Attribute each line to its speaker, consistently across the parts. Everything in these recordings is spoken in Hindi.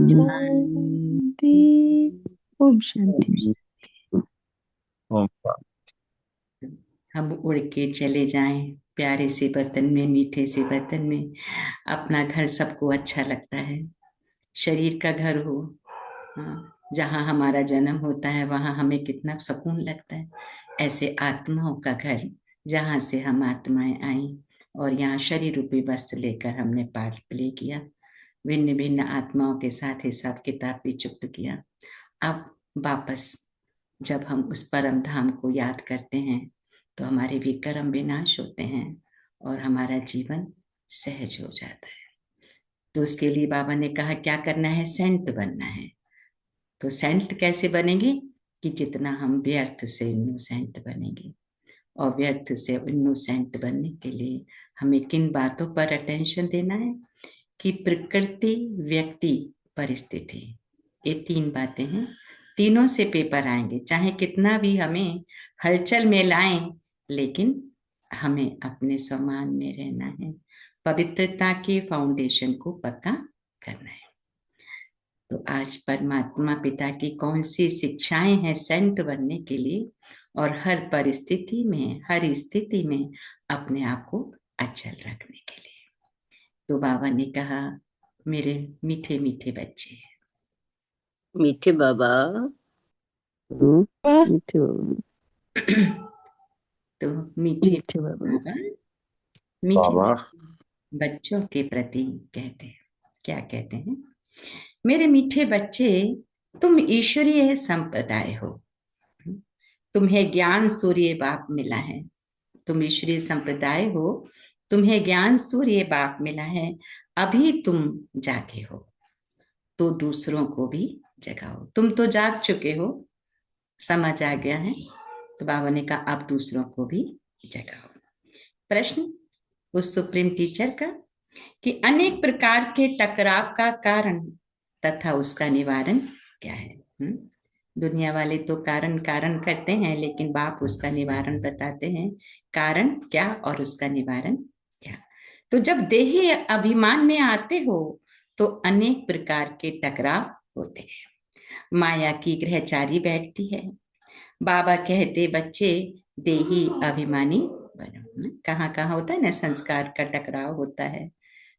Speaker 1: शांति। ओम शांति। हम उड़ के चले जाएं प्यारे से वतन में, मीठे से वतन में। अपना घर सबको अच्छा लगता है, शरीर का घर हो, हाँ, जहाँ हमारा जन्म होता है वहाँ हमें कितना सुकून लगता है। ऐसे आत्माओं का घर, जहाँ से हम आत्माएं आई और यहाँ शरीर रूपी वस्त्र लेकर हमने पार्ट प्ले किया, भिन्न भिन्न आत्माओं के साथ हिसाब किताब भी चुप्त किया। अब वापस जब हम उस परम धाम को याद करते हैं तो हमारे भी कर्म विनाश होते हैं और हमारा जीवन सहज हो जाता है। तो उसके लिए बाबा ने कहा क्या करना है, सेंट बनना है। तो सेंट कैसे बनेंगे कि जितना हम व्यर्थ से इनोसेंट बनेंगे, और व्यर्थ से इनोसेंट बनने के लिए हमें किन बातों पर अटेंशन देना है कि प्रकृति, व्यक्ति, परिस्थिति, ये तीन बातें हैं। तीनों से पेपर आएंगे, चाहे कितना भी हमें हलचल में लाएं, लेकिन हमें अपने स्वमान में रहना है, पवित्रता के फाउंडेशन को पक्का करना है। तो आज परमात्मा पिता की कौन सी शिक्षाएं हैं सेंट बनने के लिए, और हर परिस्थिति में, हर स्थिति में अपने आप को अचल रखने के लिए। तो बाबा ने कहा मेरे मीठे मीठे बच्चे,
Speaker 2: मीठे बाबा, मीठे बाबा,
Speaker 1: तो मीठे
Speaker 2: मीठे बाबा,
Speaker 1: बाबा मीठे
Speaker 3: बाबा
Speaker 1: बच्चों के प्रति कहते हैं, क्या कहते हैं, मेरे मीठे बच्चे, तुम ईश्वरीय संप्रदाय हो, तुम्हें ज्ञान सूर्य बाप मिला है। तुम ईश्वरीय संप्रदाय हो, तुम्हें ज्ञान सूर्य बाप मिला है। अभी तुम जागे हो तो दूसरों को भी जगाओ। तुम तो जाग चुके हो, समझ आ गया है, तो बाबा ने कहा अब दूसरों को भी जगाओ। प्रश्न उस सुप्रीम टीचर का कि अनेक प्रकार के टकराव का कारण तथा उसका निवारण क्या है। दुनिया वाले तो कारण कारण करते हैं, लेकिन बाप उसका निवारण बताते हैं, कारण क्या और उसका निवारण क्या। तो जब देही अभिमान में आते हो तो अनेक प्रकार के टकराव होते हैं। माया की ग्रहचारी बैठती है। बाबा कहते बच्चे देही अभिमानी बनो। कहाँ कहाँ होता है ना, संस्कार का टकराव होता है,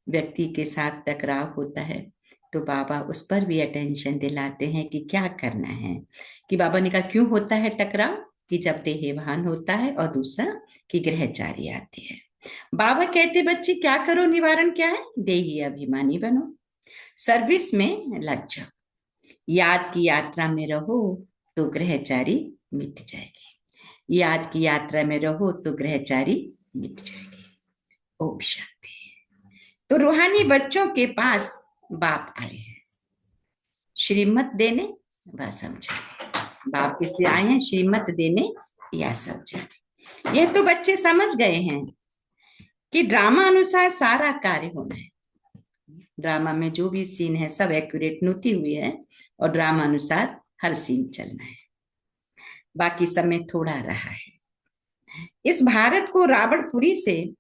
Speaker 1: व्यक्ति के साथ टकराव होता है। तो बाबा उस पर भी अटेंशन दिलाते हैं कि क्या करना है। कि बाबा ने कहा क्यों होता है टकराव, कि जब देहभान होता है और दूसरा कि ग्रहचारी आती है। बाबा कहते बच्चे क्या करो, निवारण क्या है, देही अभिमानी बनो, सर्विस में लग जाओ, याद की यात्रा में रहो तो ग्रहचारी मिट जाएगी, याद की यात्रा में रहो तो ग्रहचारी मिट जाएगी। ओम शांति। तो रूहानी बच्चों के पास बाप आए हैं श्रीमत देने व समझाने। बाप इसलिए आए हैं श्रीमत देने या समझाने। यह तो बच्चे समझ गए हैं कि ड्रामा अनुसार सारा कार्य होना है। ड्रामा में जो भी सीन है सब एक्यूरेट नोटी हुई है और ड्रामा अनुसार हर सीन चलना है, बाकी समय थोड़ा रहा है। इस भारत को रावणपुरी से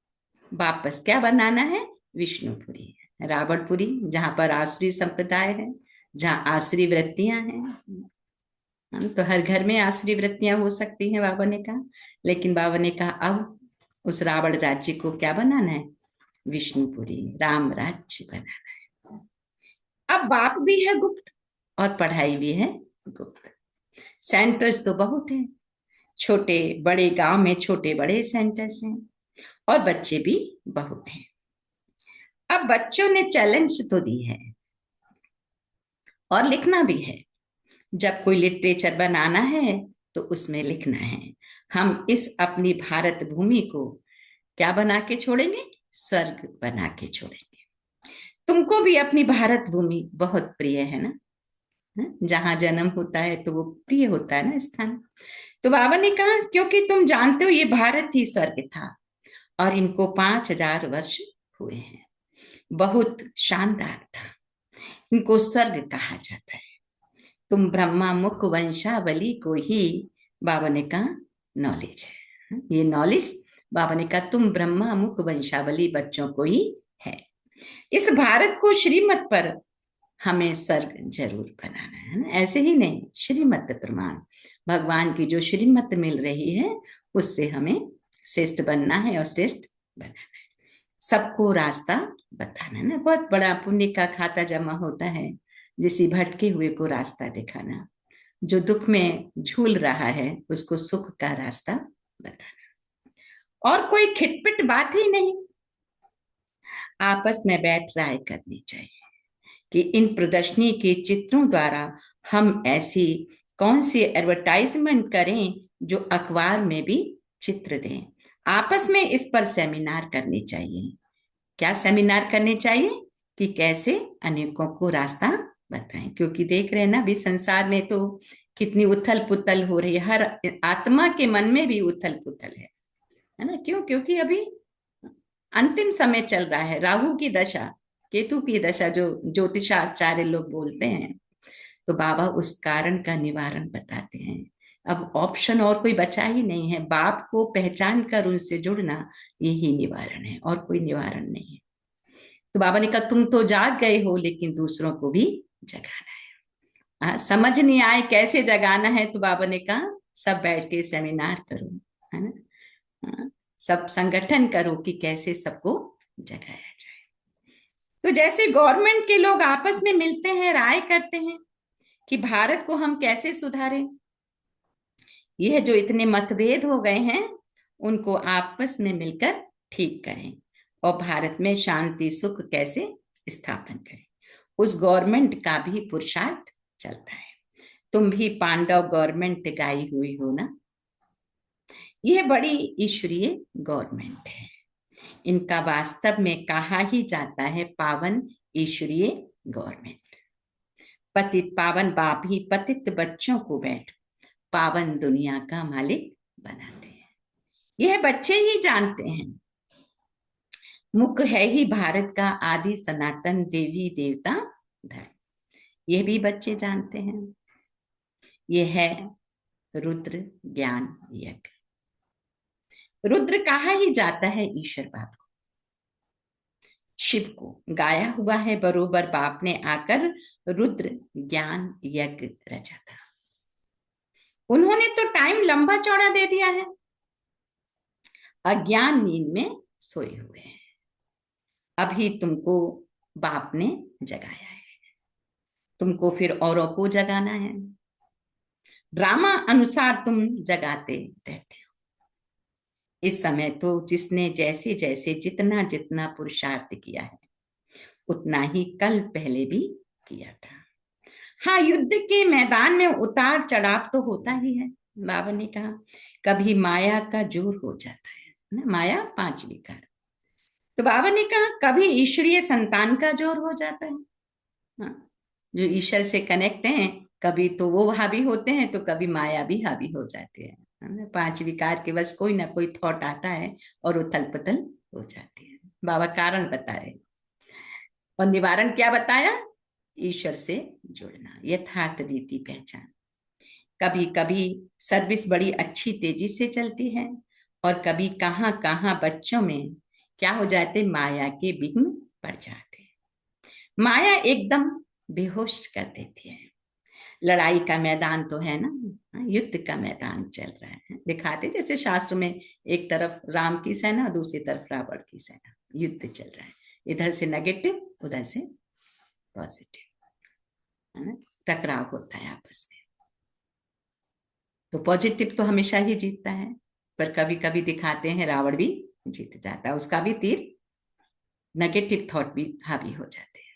Speaker 1: वापस क्या बनाना है, विष्णुपुरी। रावणपुरी जहां पर आसुरी संप्रदाय है, जहां आसुरी वृत्तियां हैं। तो हर घर में आसुरी वृत्तियां हो सकती हैं बाबा ने कहा, लेकिन बाबा ने कहा अब उस रावण राज्य को क्या बनाना है, विष्णुपुरी, राम राज्य बनाना है। अब बाप भी है गुप्त और पढ़ाई भी है गुप्त। सेंटर्स तो बहुत हैं, छोटे बड़े गांव में छोटे बड़े सेंटर्स हैं और बच्चे भी बहुत हैं। अब बच्चों ने चैलेंज तो दी है और लिखना भी है। जब कोई लिटरेचर बनाना है तो उसमें लिखना है, हम इस अपनी भारत भूमि को क्या बना के छोड़ेंगे, स्वर्ग बना के छोड़ेंगे। तुमको भी अपनी भारत भूमि बहुत प्रिय है ना, जहां जन्म होता है तो वो प्रिय होता है ना स्थान। तो बाबा ने कहा क्योंकि तुम जानते हो ये भारत ही स्वर्ग था और इनको 5,000 वर्ष हुए हैं, बहुत शानदार था, इनको स्वर्ग कहा जाता है। तुम ब्रह्मा मुख वंशावली को ही बाबा ने कहा नॉलेज है, ये नॉलेज बाबा ने कहा तुम ब्रह्मा मुख वंशावली बच्चों को ही है। इस भारत को श्रीमत पर हमें स्वर्ग जरूर बनाना है ना, ऐसे ही नहीं, श्रीमत प्रमाण भगवान की जो श्रीमत मिल रही है उससे हमें श्रेष्ठ बनना है और श्रेष्ठ बनाना है, सबको रास्ता बताना है ना। बहुत बड़ा पुण्य का खाता जमा होता है, जिस भटके हुए को रास्ता दिखाना, जो दुख में झूल रहा है उसको सुख का रास्ता बताना। और कोई खिटपिट बात ही नहीं, आपस में बैठ राय करनी चाहिए कि इन प्रदर्शनी के चित्रों द्वारा हम ऐसी कौन सी एडवर्टाइजमेंट करें जो अखबार में भी चित्र दें। आपस में इस पर सेमिनार करनी चाहिए। क्या सेमिनार करने चाहिए कि कैसे अनेकों को रास्ता बताएं, क्योंकि देख रहे हैं ना अभी संसार में तो कितनी उथल पुथल हो रही है, हर आत्मा के मन में भी उथल पुथल है ना। क्यों? क्योंकि अभी अंतिम समय चल रहा है, राहु की दशा, केतु की दशा, जो ज्योतिषाचार्य लोग बोलते हैं। तो बाबा उस कारण का निवारण बताते हैं। अब ऑप्शन और कोई बचा ही नहीं है, बाप को पहचान कर उनसे जुड़ना यही निवारण है, और कोई निवारण नहीं है। तो बाबा ने कहा तुम तो जाग गए हो लेकिन दूसरों को भी जगाना है। समझ नहीं आए कैसे जगाना है, तो बाबा ने कहा सब बैठ के सेमिनार करो, है ना। सब संगठन करो कि कैसे सबको जगाया जाए। तो जैसे गवर्नमेंट के लोग आपस में मिलते हैं, राय करते हैं कि भारत को हम कैसे सुधारें, यह जो इतने मतभेद हो गए हैं उनको आपस में मिलकर ठीक करें, और भारत में शांति सुख कैसे स्थापन करें, उस गवर्नमेंट का भी पुरुषार्थ चलता है। तुम भी पांडव गवर्नमेंट गाई हुई हो ना, यह बड़ी ईश्वरीय गवर्नमेंट है। इनका वास्तव में कहा ही जाता है पावन ईश्वरीय गवर्नमेंट। पतित पावन बाप ही पतित बच्चों को बैठ पावन दुनिया का मालिक बनाते हैं। यह बच्चे ही जानते हैं। मुख है ही भारत का आदि सनातन देवी देवता धर्म, यह भी बच्चे जानते हैं। यह है रुद्र ज्ञान यज्ञ। रुद्र कहा ही जाता है ईश्वर बाप को, शिव को गाया हुआ है बरोबर बाप ने आकर रुद्र ज्ञान यज्ञ रचा था। उन्होंने तो टाइम लंबा चौड़ा दे दिया है, अज्ञान नींद में सोए हुए हैं। अभी तुमको बाप ने जगाया है, तुमको फिर औरों को जगाना है। ड्रामा अनुसार तुम जगाते रहते हो। इस समय तो जिसने जैसे जैसे जितना जितना पुरुषार्थ किया है उतना ही कल पहले भी किया था। हाँ, युद्ध के मैदान में उतार चढ़ाव तो होता ही है। बाबा ने कहा कभी माया का जोर हो जाता है ना, माया पांच विकार। तो बाबा ने कहा कभी ईश्वरीय संतान का जोर हो जाता है। हाँ, जो ईश्वर से कनेक्ट हैं कभी तो वो हावी होते हैं, तो कभी माया भी हावी हो जाती है। पांच विकार के बस कोई ना कोई थॉट आता है और उथल पुथल हो जाती है। बाबा कारण बता रहे, और निवारण क्या बताया? ईश्वर से जुड़ना, यथार्थ रीति पहचान। कभी कभी सर्विस बड़ी अच्छी तेजी से चलती है, और कभी कहां कहां बच्चों में क्या हो जाते, माया के विघ्न पड़ जाते। माया एकदम बेहोश कर देती है। लड़ाई का मैदान तो है ना, युद्ध का मैदान चल रहा है, दिखाते जैसे शास्त्र में, एक तरफ राम की सेना, दूसरी तरफ रावण की सेना, युद्ध चल रहा है। इधर से नेगेटिव, उधर से पॉजिटिव, है ना, टकराव होता है आपस में। तो पॉजिटिव तो हमेशा ही जीतता है, पर कभी कभी दिखाते हैं रावण भी जीत जाता है, उसका भी तीर, नेगेटिव थॉट भी हावी हो जाते हैं।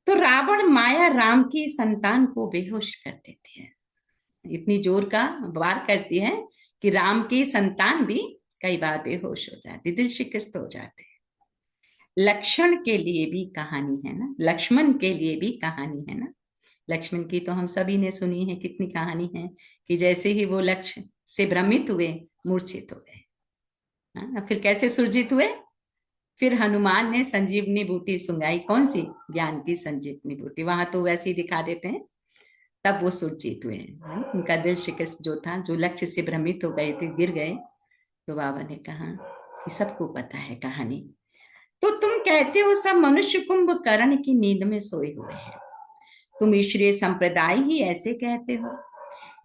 Speaker 1: तो रावण माया राम की संतान को बेहोश कर देती है, इतनी जोर का वार करती है कि राम की संतान भी कई बार बेहोश हो जाती, दिल शिकस्त हो जाते हैं। लक्ष्मण के लिए भी कहानी है ना, लक्ष्मण के लिए भी कहानी है ना। लक्ष्मण की तो हम सभी ने सुनी है, कितनी कहानी है कि जैसे ही वो लक्ष्य से भ्रमित हुए, मूर्छित हो गए। फिर कैसे सुरजित हुए? फिर हनुमान ने संजीवनी बूटी सुंगाई, कौन सी? ज्ञान की संजीवनी बूटी। वहां तो वैसे ही दिखा देते हैं, तब वो सुरजीत हुए। उनका दिल शिकस्त जो था, जो लक्ष्य से भ्रमित हो गए थे, गिर गए, तो बाबा ने कहा कि सबको पता है कहानी। तो तुम कहते हो सब मनुष्य कुंभकर्ण की नींद में सोए हुए हैं। तुम ईश्वरीय संप्रदाय ही ऐसे कहते हो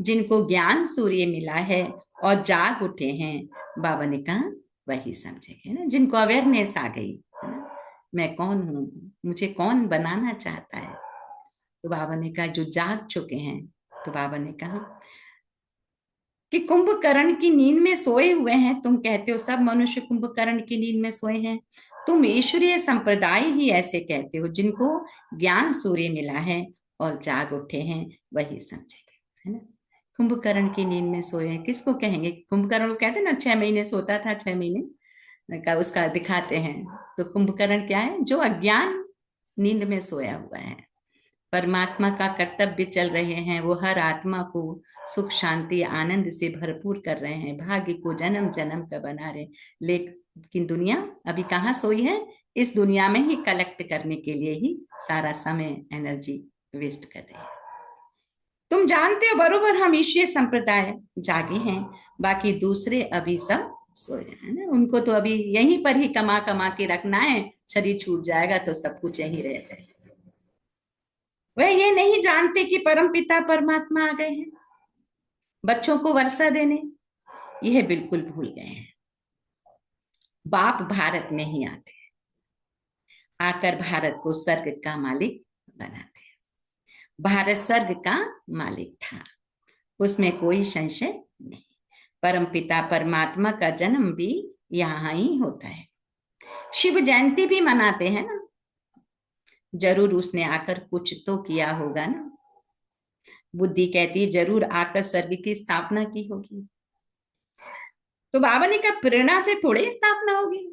Speaker 1: जिनको ज्ञान सूर्य मिला है और जाग उठे हैं। बाबा ने कहा वही समझेंगे ना, जिनको अवेयरनेस आ गई है ना, मैं कौन हूं, मुझे कौन बनाना चाहता है। तो बाबा ने कहा जो जाग चुके हैं। तो बाबा ने कहा कि कुंभकर्ण की नींद में सोए हुए हैं। तुम कहते हो सब मनुष्य कुंभकर्ण की नींद में सोए हैं। तुम ईश्वरीय संप्रदाय ही ऐसे कहते हो जिनको ज्ञान सूर्य मिला है और जाग उठे हैं, वही समझेंगे, है ना। कुंभकर्ण की नींद में सोए हैं किसको कहेंगे? कुंभकर्ण को कहते हैं ना, 6 महीने सोता था, 6 महीने का उसका दिखाते हैं। तो कुंभकर्ण क्या है? जो अज्ञान नींद में सोया हुआ है, परमात्मा का कर्तव्य चल रहे हैं, वो हर आत्मा को सुख शांति आनंद से भरपूर कर रहे हैं, भाग्य को जन्म जन्म का बना रहे। लेकिन दुनिया अभी कहाँ सोई है? इस दुनिया में ही कलेक्ट करने के लिए ही सारा समय एनर्जी वेस्ट कर रही है। तुम जानते हो बरोबर हम ईश्वरीय संप्रदाय जागे हैं, बाकी दूसरे अभी सब सोए हैं ना। उनको तो अभी यहीं पर ही कमा कमा के रखना है, शरीर छूट जाएगा तो सब कुछ यहीं रह जाएगा। वह ये नहीं जानते कि परम पिता परमात्मा आ गए हैं बच्चों को वर्षा देने। यह बिल्कुल भूल गए हैं। बाप भारत में ही आते हैं, आकर भारत को स्वर्ग का मालिक बनाते हैं। भारत स्वर्ग का मालिक था, उसमें कोई संशय नहीं। परम पिता परमात्मा का जन्म भी यहाँ ही होता है। शिव जयंती भी मनाते हैं ना, जरूर उसने आकर कुछ तो किया होगा ना। बुद्धि कहती है जरूर आकर स्वर्ग की स्थापना की होगी। तो बाबा ने कहा प्रेरणा से थोड़ी स्थापना होगी।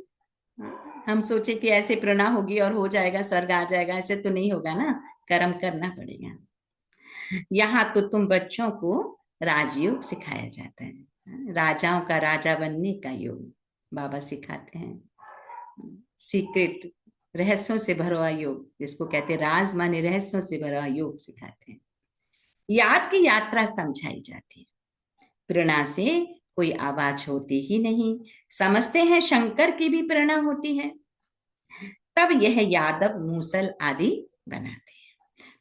Speaker 1: हम सोचे कि ऐसे प्रेरणा होगी और हो जाएगा, स्वर्ग आ जाएगा, ऐसे तो नहीं होगा ना, कर्म करना पड़ेगा। यहाँ तो तुम बच्चों को राजयोग सिखाया जाता है, राजाओं का राजा बनने का योग बाबा सिखाते हैं। सीक्रेट, रहस्यों से भरा हुआ योग, जिसको कहते हैं राज माने रहस्यों से भरा हुआ योग सिखाते हैं। याद की यात्रा समझाई जाती है। प्रेरणा से कोई आवाज होती ही नहीं। समझते हैं शंकर की भी प्रेरणा होती है, तब यह यादव मूसल आदि बनाते हैं,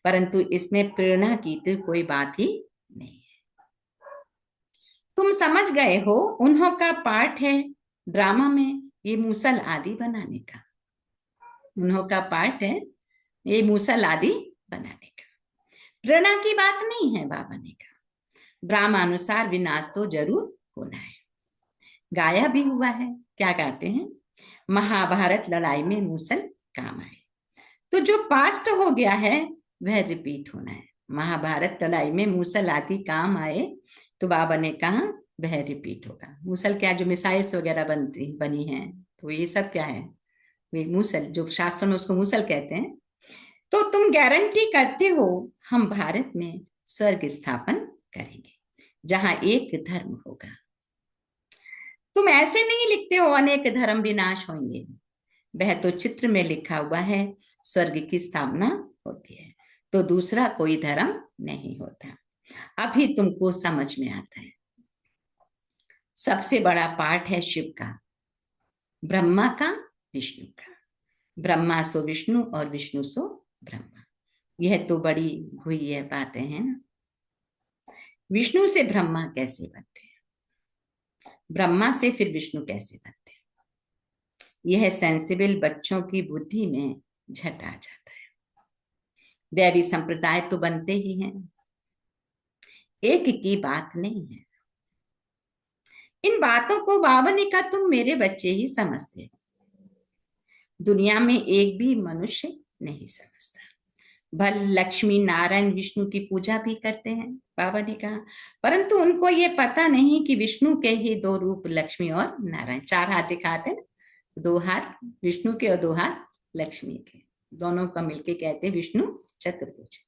Speaker 1: परंतु इसमें प्रेरणा की तो कोई बात ही नहीं है। तुम समझ गए हो, उन्हों का पार्ट है ड्रामा में ये मूसल आदि बनाने का। उन्हों का पार्ट है ये मूसल आदि बनाने का। प्रेरणा की बात नहीं है। बाबा ने कहा ड्रामा अनुसार विनाश तो जरूर होना है। गाया भी हुआ है। क्या गाते हैं? महाभारत लड़ाई में मूसल काम आए। तो जो पास्ट हो गया है वह रिपीट होना है। महाभारत लड़ाई में मूसल आदि काम आए, तो बाबा ने कहा वह रिपीट होगा। मूसल क्या, जो मिसाइल्स वगैरह बनी हैं, तो ये सब क्या है? वे मूसल, जो शास्त्रों में उसको मूसल कहते हैं। तो तुम गारंटी करते हो हम भारत में स्वर्ग स्थापन करेंगे जहां एक धर्म होगा। तुम ऐसे नहीं लिखते हो अनेक धर्म विनाश होंगे, वह तो चित्र में लिखा हुआ है स्वर्ग की स्थापना होती है, तो दूसरा कोई धर्म नहीं होता। अभी तुमको समझ में आता है। सबसे बड़ा पार्ट है शिव का, ब्रह्मा का, विष्णु का। ब्रह्मा सो विष्णु और विष्णु सो ब्रह्मा। यह तो बड़ी हुई है बातें हैं ना। विष्णु से ब्रह्मा कैसे बनते हैं, ब्रह्मा से फिर विष्णु कैसे बनते हैं? यह सेंसिबल बच्चों की बुद्धि में झट आ जाता है। दैवी संप्रदाय तो बनते ही हैं, एक की बात नहीं है। इन बातों को बाबा ने कहा तुम मेरे बच्चे ही समझते हो, दुनिया में एक भी मनुष्य नहीं समझता। भल लक्ष्मी नारायण विष्णु की पूजा भी करते हैं, बाबा ने कहा, परंतु उनको ये पता नहीं कि विष्णु के ही दो रूप लक्ष्मी और नारायण। 4 हाथ दिखाते हैं, 2 हाथ विष्णु के और 2 हाथ लक्ष्मी के, दोनों का मिलके कहते हैं विष्णु चतुर्भुज।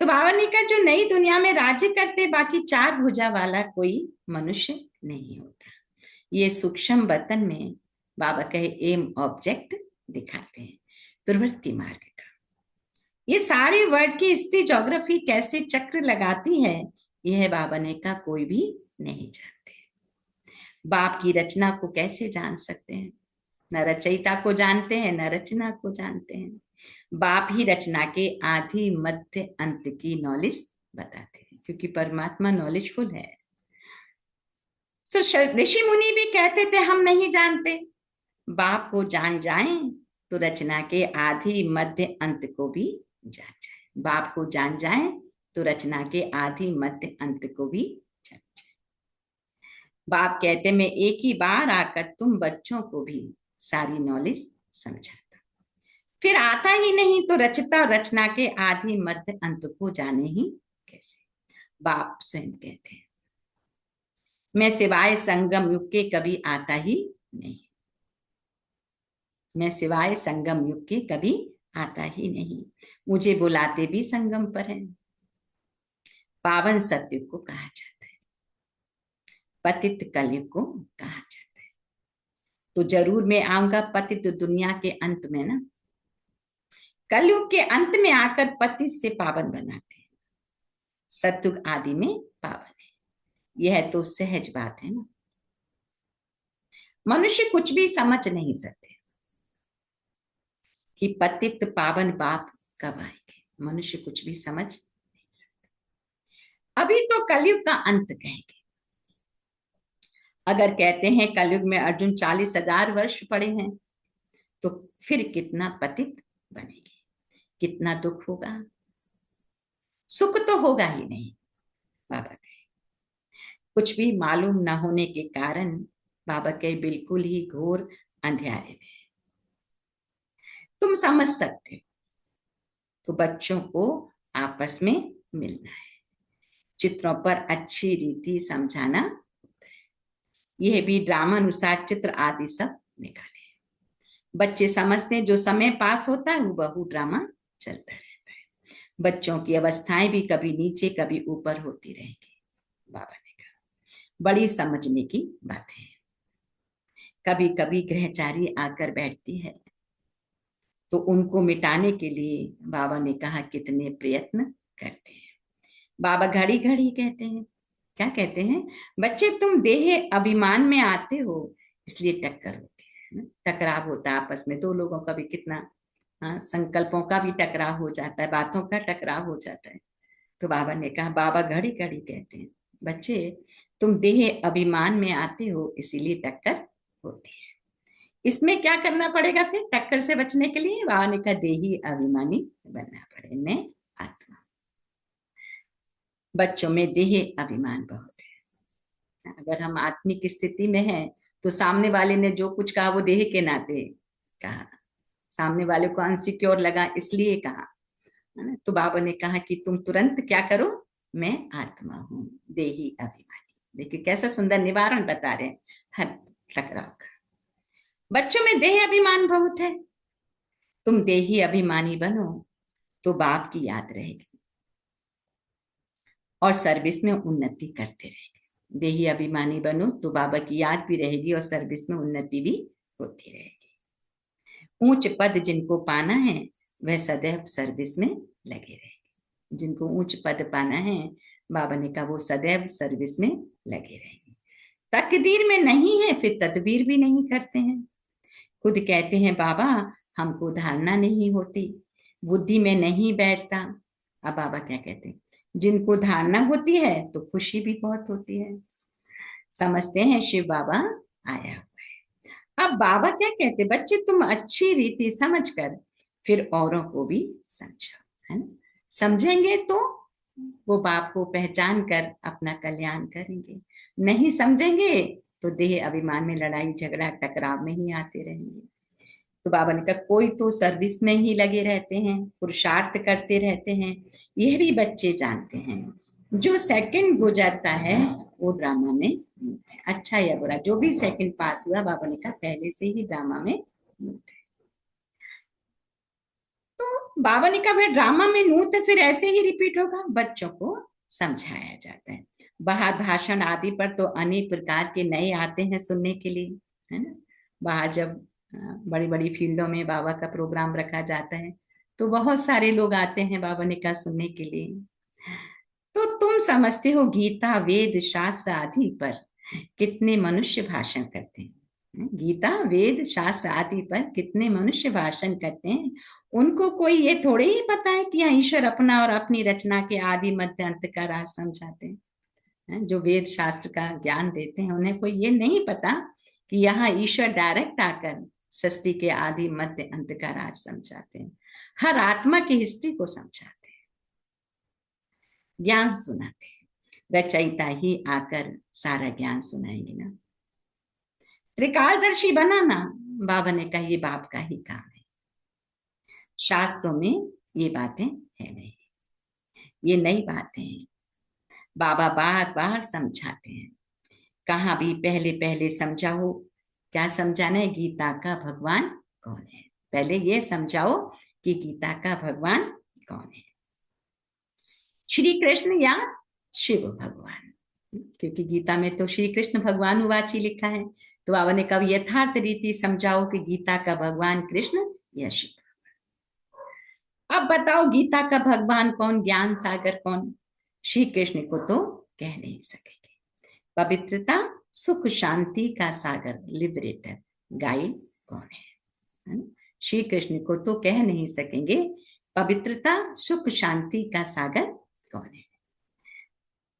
Speaker 1: तो बाबा ने कहा जो नई दुनिया में राज्य करते बाकी 4 भुजा वाला कोई मनुष्य नहीं होता। ये सूक्ष्म वतन में बाबा कहे एम ऑब्जेक्ट दिखाते हैं, प्रवृत्ति मार्ग का। ये सारे वर्ड की हिस्ट्री ज्योग्राफी कैसे चक्र लगाती है, यह बाबा ने कहा कोई भी नहीं जानते। बाप की रचना को कैसे जान सकते हैं? न रचयिता को जानते हैं न रचना को जानते हैं। बाप ही रचना के आदि मध्य अंत की नॉलेज बताते हैं, क्योंकि परमात्मा नॉलेजफुल है। सो ऋषि मुनि भी कहते थे हम नहीं जानते। बाप को जान जाएं तो रचना के आदि मध्य अंत को भी जान जाए। बाप को जान जाएं तो रचना के आदि मध्य अंत को भी जान जाए। बाप कहते मैं एक ही बार आकर तुम बच्चों को भी सारी नॉलेज समझाता, फिर आता ही नहीं तो रचता रचना के आदि मध्य अंत को जाने ही कैसे। बाप स्वयं कहते हैं मैं सिवाय संगम युग के कभी आता ही नहीं। मैं सिवाय संगम युग के कभी आता ही नहीं। मुझे बुलाते भी संगम पर है। पावन सत्युग को कहा जाता है, पतित कलयुग को कहा जाता है। तो जरूर मैं आऊंगा पतित दुनिया के अंत में ना। कलयुग के अंत में आकर पतित से पावन बनाते हैं, सत्युग आदि में पावन है। यह तो सहज बात है ना। मनुष्य कुछ भी समझ नहीं सकते कि पतित पावन बाप कब आएंगे। मनुष्य कुछ भी समझ नहीं सकता। अभी तो कलयुग का अंत कहेंगे। अगर कहते हैं कलयुग में अर्जुन 40,000 वर्ष पड़े हैं, तो फिर कितना पतित बनेगी, कितना दुख होगा। सुख तो होगा ही नहीं। बाबा कहे कुछ भी मालूम न होने के कारण बाबा कहे बिल्कुल ही घोर अंधेरे में तुम समझ सकते हो तो बच्चों को आपस में मिलना है, चित्रों पर अच्छी रीति समझाना होता है। यह भी ड्रामा अनुसार चित्र आदि सब निकाले। बच्चे समझते हैं जो समय पास होता है वो बहु ड्रामा चलता रहता है। बच्चों की अवस्थाएं भी कभी नीचे कभी ऊपर होती रहेंगी। बाबा ने कहा बड़ी समझने की बातें हैं। कभी कभी ग्रहचारी आकर बैठती है तो उनको मिटाने के लिए बाबा ने कहा कितने प्रयत्न करते हैं। बाबा घड़ी घड़ी कहते हैं, क्या कहते हैं, बच्चे तुम देह अभिमान में आते हो इसलिए टक्कर होती है। टकराव होता है आपस में, दो लोगों का भी कितना संकल्पों का भी टकराव हो जाता है, बातों का टकराव हो जाता है। तो बाबा ने कहा, बाबा घड़ी घड़ी कहते हैं बच्चे तुम देह अभिमान में आते हो इसीलिए टक्कर होती है। इसमें क्या करना पड़ेगा फिर टक्कर से बचने के लिए? बाबा ने कहा देही अभिमानी बनना पड़े, मैं आत्मा। बच्चों में देह अभिमान बहुत है। अगर हम आत्मिक स्थिति में हैं तो सामने वाले ने जो कुछ कहा वो देह के नाते कहा, सामने वाले को अनसिक्योर लगा इसलिए कहा। तो बाबा ने कहा कि तुम तुरंत क्या करो, मैं आत्मा हूं, देही अभिमानी। देखिए कैसा सुंदर निवारण बता रहे हैं हर टकराव का। बच्चों में देह अभिमान बहुत है। तुम देही अभिमानी बनो तो बाप की याद रहेगी और सर्विस में उन्नति करते रहेंगे। देही अभिमानी बनो तो बाबा की याद भी रहेगी और सर्विस में उन्नति भी होती रहेगी। ऊंच पद जिनको पाना है वह सदैव सर्विस में लगे रहेंगे। जिनको ऊंच पद पाना है बाबा ने कहा वो सदैव सर्विस में लगे रहेंगे। तकदीर में नहीं है फिर तदबीर भी नहीं करते हैं। खुद कहते हैं बाबा हमको धारणा नहीं होती, बुद्धि में नहीं बैठता। अब बाबा क्या कहते हैं, जिनको धारणा होती है तो खुशी भी बहुत होती है, समझते हैं शिव बाबा आया हुआ है। अब बाबा क्या कहते, बच्चे तुम अच्छी रीति समझकर फिर औरों को भी समझो, है ना। समझेंगे तो वो बाप को पहचान कर अपना कल्याण करेंगे, नहीं समझेंगे तो देह अभिमान में लड़ाई झगड़ा टकराव में ही आते रहेंगे। तो बाबा ने कहा कोई तो सर्विस में ही लगे रहते हैं, पुरुषार्थ करते रहते हैं, यह भी बच्चे जानते हैं। जो सेकंड गुजरता है वो ड्रामा में है, अच्छा या बुरा जो भी सेकंड पास हुआ बाबा ने कहा पहले से ही ड्रामा में है। तो बाबा ने कहा भाई ड्रामा में नूत है फिर ऐसे ही रिपीट होगा। बच्चों को समझाया जाता है। बाहर भाषण आदि पर तो अनेक प्रकार के नए आते हैं सुनने के लिए, है ना। बाहर जब बड़ी बड़ी फील्डों में बाबा का प्रोग्राम रखा जाता है तो बहुत सारे लोग आते हैं बाबा ने कहा सुनने के लिए। तो तुम समझते हो गीता वेद शास्त्र आदि पर कितने मनुष्य भाषण करते हैं। गीता वेद शास्त्र आदि पर कितने मनुष्य भाषण करते हैं। उनको कोई ये थोड़े ही पता है कि यहाँ ईश्वर अपना और अपनी रचना के आदि मध्य अंत का राज समझाते हैं। जो वेद शास्त्र का ज्ञान देते हैं उन्हें कोई ये नहीं पता कि यहाँ ईश्वर डायरेक्ट आकर सृष्टि के आदि मध्य अंत का राज समझाते हैं, हर आत्मा की हिस्ट्री को समझाते हैं, ज्ञान सुनाते हैं। रचयिता ही आकर सारा ज्ञान सुनाएंगे ना। त्रिकालदर्शी बनाना, बाबा ने कहा ये बाप का ही काम है। शास्त्रों में ये बातें है नहीं, ये नई बातें हैं। बाबा बार बार समझाते हैं। कहाँ भी पहले पहले समझाओ। क्या समझाना है? गीता का भगवान कौन है। पहले ये समझाओ कि गीता का भगवान कौन है, श्री कृष्ण या शिव भगवान। क्योंकि गीता में तो श्री कृष्ण भगवान उवाची लिखा है। तो बाबा ने कहा यथार्थ रीति समझाओ कि गीता का भगवान कृष्ण या शिव। अब बताओ गीता का भगवान कौन, ज्ञान सागर कौन? श्री कृष्ण को तो कह नहीं सकेंगे। पवित्रता सुख शांति का सागर लिबरेटर गाइड कौन है? श्री कृष्ण को तो कह नहीं सकेंगे। पवित्रता सुख शांति का सागर कौन है?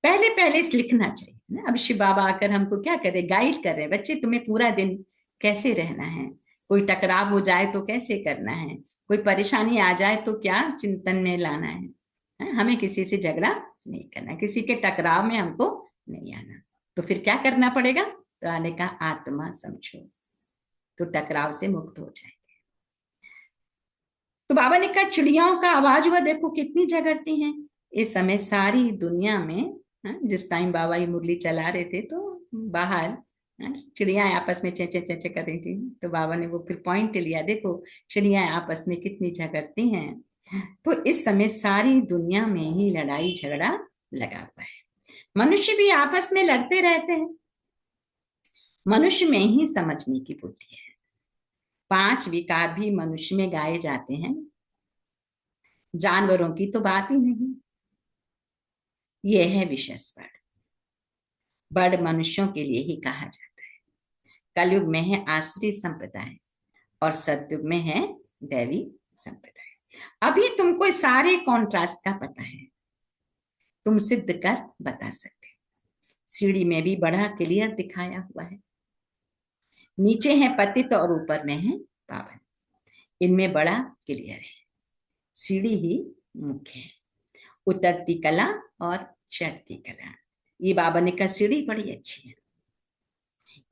Speaker 1: पहले पहले लिखना चाहिए ना। अब शिव बाबा आकर हमको क्या करे, गाइड कर रहे हैं। बच्चे तुम्हें पूरा दिन कैसे रहना है, कोई टकराव हो जाए तो कैसे करना है, कोई परेशानी आ जाए तो क्या चिंतन में लाना है। हमें किसी से झगड़ा नहीं करना, किसी के टकराव में हमको नहीं आना। तो फिर क्या करना पड़ेगा? तो आने का आत्मा समझो, तो टकराव से मुक्त हो जाएंगे। तो बाबा ने कहा चिड़ियाओं का आवाज हुआ देखो कितनी झगड़ती हैं इस समय सारी दुनिया में। जिस टाइम बाबा ये मुरली चला रहे थे तो बाहर चिड़ियाएं आपस में चेचे चेचे कर रही थी। तो बाबा ने वो फिर पॉइंट लिया, देखो चिड़ियाएं आपस में कितनी झगड़ती हैं। तो इस समय सारी दुनिया में ही लड़ाई झगड़ा लगा हुआ है। मनुष्य भी आपस में लड़ते रहते हैं। मनुष्य में ही समझने की बुद्धि है। 5 विकार भी मनुष्य में गाए जाते हैं, जानवरों की तो बात ही नहीं। यह है विशेष बड़। बड़ मनुष्यों के लिए ही कहा जाता है। कलयुग में है आसुरी संप्रदाय और सतयुग में है दैवी संप्रदाय। अभी तुमको सारे कॉन्ट्रास्ट का पता है, तुम सिद्ध कर बता सकते। सीढ़ी में भी बड़ा क्लियर दिखाया हुआ है। नीचे है पतित और ऊपर में है पावन। इनमें बड़ा क्लियर है। सीढ़ी ही मुख्य है, उतरती कला और चढ़ती कला। ये बाबा ने कहा सीढ़ी बड़ी अच्छी है।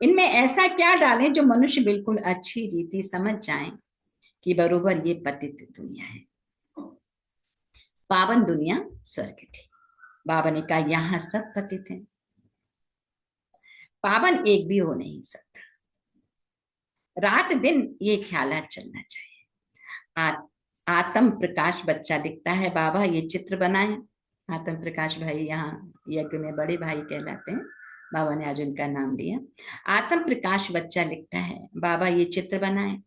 Speaker 1: इनमें ऐसा क्या डालें जो मनुष्य बिल्कुल अच्छी रीति समझ जाए कि बरोबर ये पतित दुनिया है, पावन दुनिया स्वर्ग थी। बाबा ने कहा यहां सब पतित हैं, पावन एक भी हो नहीं सकता। रात दिन ये ख्याल चलना चाहिए। आत्म प्रकाश बच्चा लिखता है बाबा ये चित्र बनाए। आत्म प्रकाश भाई यहाँ यज्ञ में बड़े भाई कहलाते हैं, बाबा ने आज उनका नाम लिया। आत्म प्रकाश बच्चा लिखता है बाबा ये चित्र बनाए।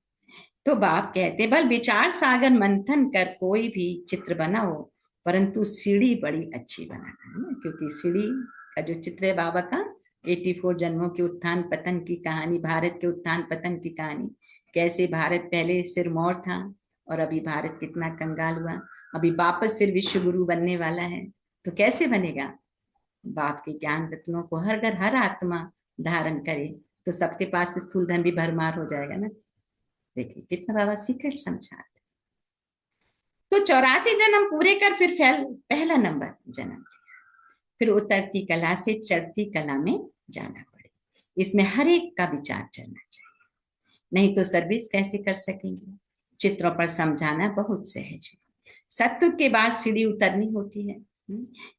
Speaker 1: तो बाप कहते बल विचार सागर मंथन कर कोई भी चित्र बनाओ, परंतु सीढ़ी बड़ी अच्छी बनाना है ना। क्योंकि सीढ़ी का जो चित्र है बाबा का 84 जन्मों के उत्थान पतन की कहानी, भारत के उत्थान पतन की कहानी, कैसे भारत पहले सिरमौर था और अभी भारत कितना कंगाल हुआ, अभी वापस फिर विश्व गुरु बनने वाला है। तो कैसे बनेगा? बाप के ज्ञान रत्नों को हर घर हर आत्मा धारण करे तो सबके पास स्थूल धन भी भरमार हो जाएगा ना। देखिए कितना बाबा सीक्रेट समझाते। तो 84 जन्म पूरे कर फिर पहला नंबर जन्म लिया, फिर उतरती कला से चढ़ती कला में जाना पड़े। इसमें हर एक का विचार चलना चाहिए, नहीं तो सर्विस कैसे कर सकेंगे। चित्रों पर समझाना बहुत सहज है। सत्युग के बाद सीढ़ी उतरनी होती है,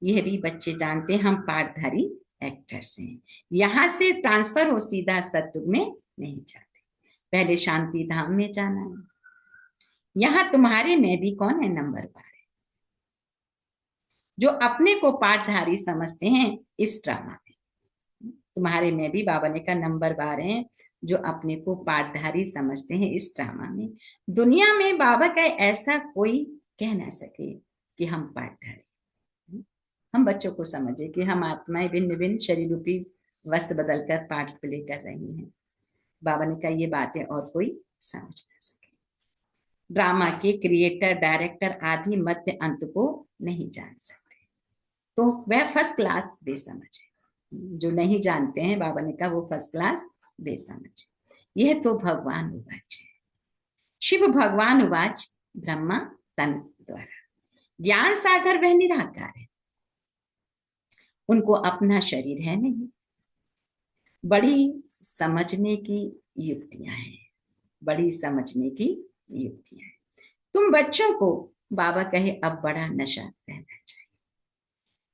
Speaker 1: यह भी बच्चे जानते हैं। हम पाठधारी एक्टर्स हैं, यहां से ट्रांसफर हो सीधा सत्युग में नहीं जाते, पहले शांति धाम में जाना है। यहां तुम्हारे में भी कौन है नंबर 12, जो अपने को पाठधारी समझते हैं इस ड्रामा में। तुम्हारे में भी बाबा ने का नंबर 12 है, जो अपने को पाठधारी समझते हैं इस ड्रामा में। दुनिया में बाबा का ऐसा कोई कह ना सके कि हम पाठधारी। हम बच्चों को समझे कि हम आत्माएं भिन्न भिन्न शरीर रूपी वस्त्र बदलकर पार्ट प्ले कर रही हैं। बाबा ने कहा ये बातें और कोई समझ ना सके। ड्रामा के क्रिएटर, डायरेक्टर आदि मध्य अंत को नहीं जान सकते, तो वह फर्स्ट क्लास बेसमझ है। जो नहीं जानते हैं, बाबा ने कहा वो फर्स्ट क्लास बेसमझ है। यह तो भगवान उवाच है। शिव भगवान उवाच ब्रह्मा तन द्वारा। ज्ञान सागर वह निराकार है, उनको अपना शरीर है नहीं। बड़ी समझने की युक्तियां हैं, बड़ी समझने की युक्तियां हैं। तुम बच्चों को बाबा कहे अब बड़ा नशा रहना चाहिए।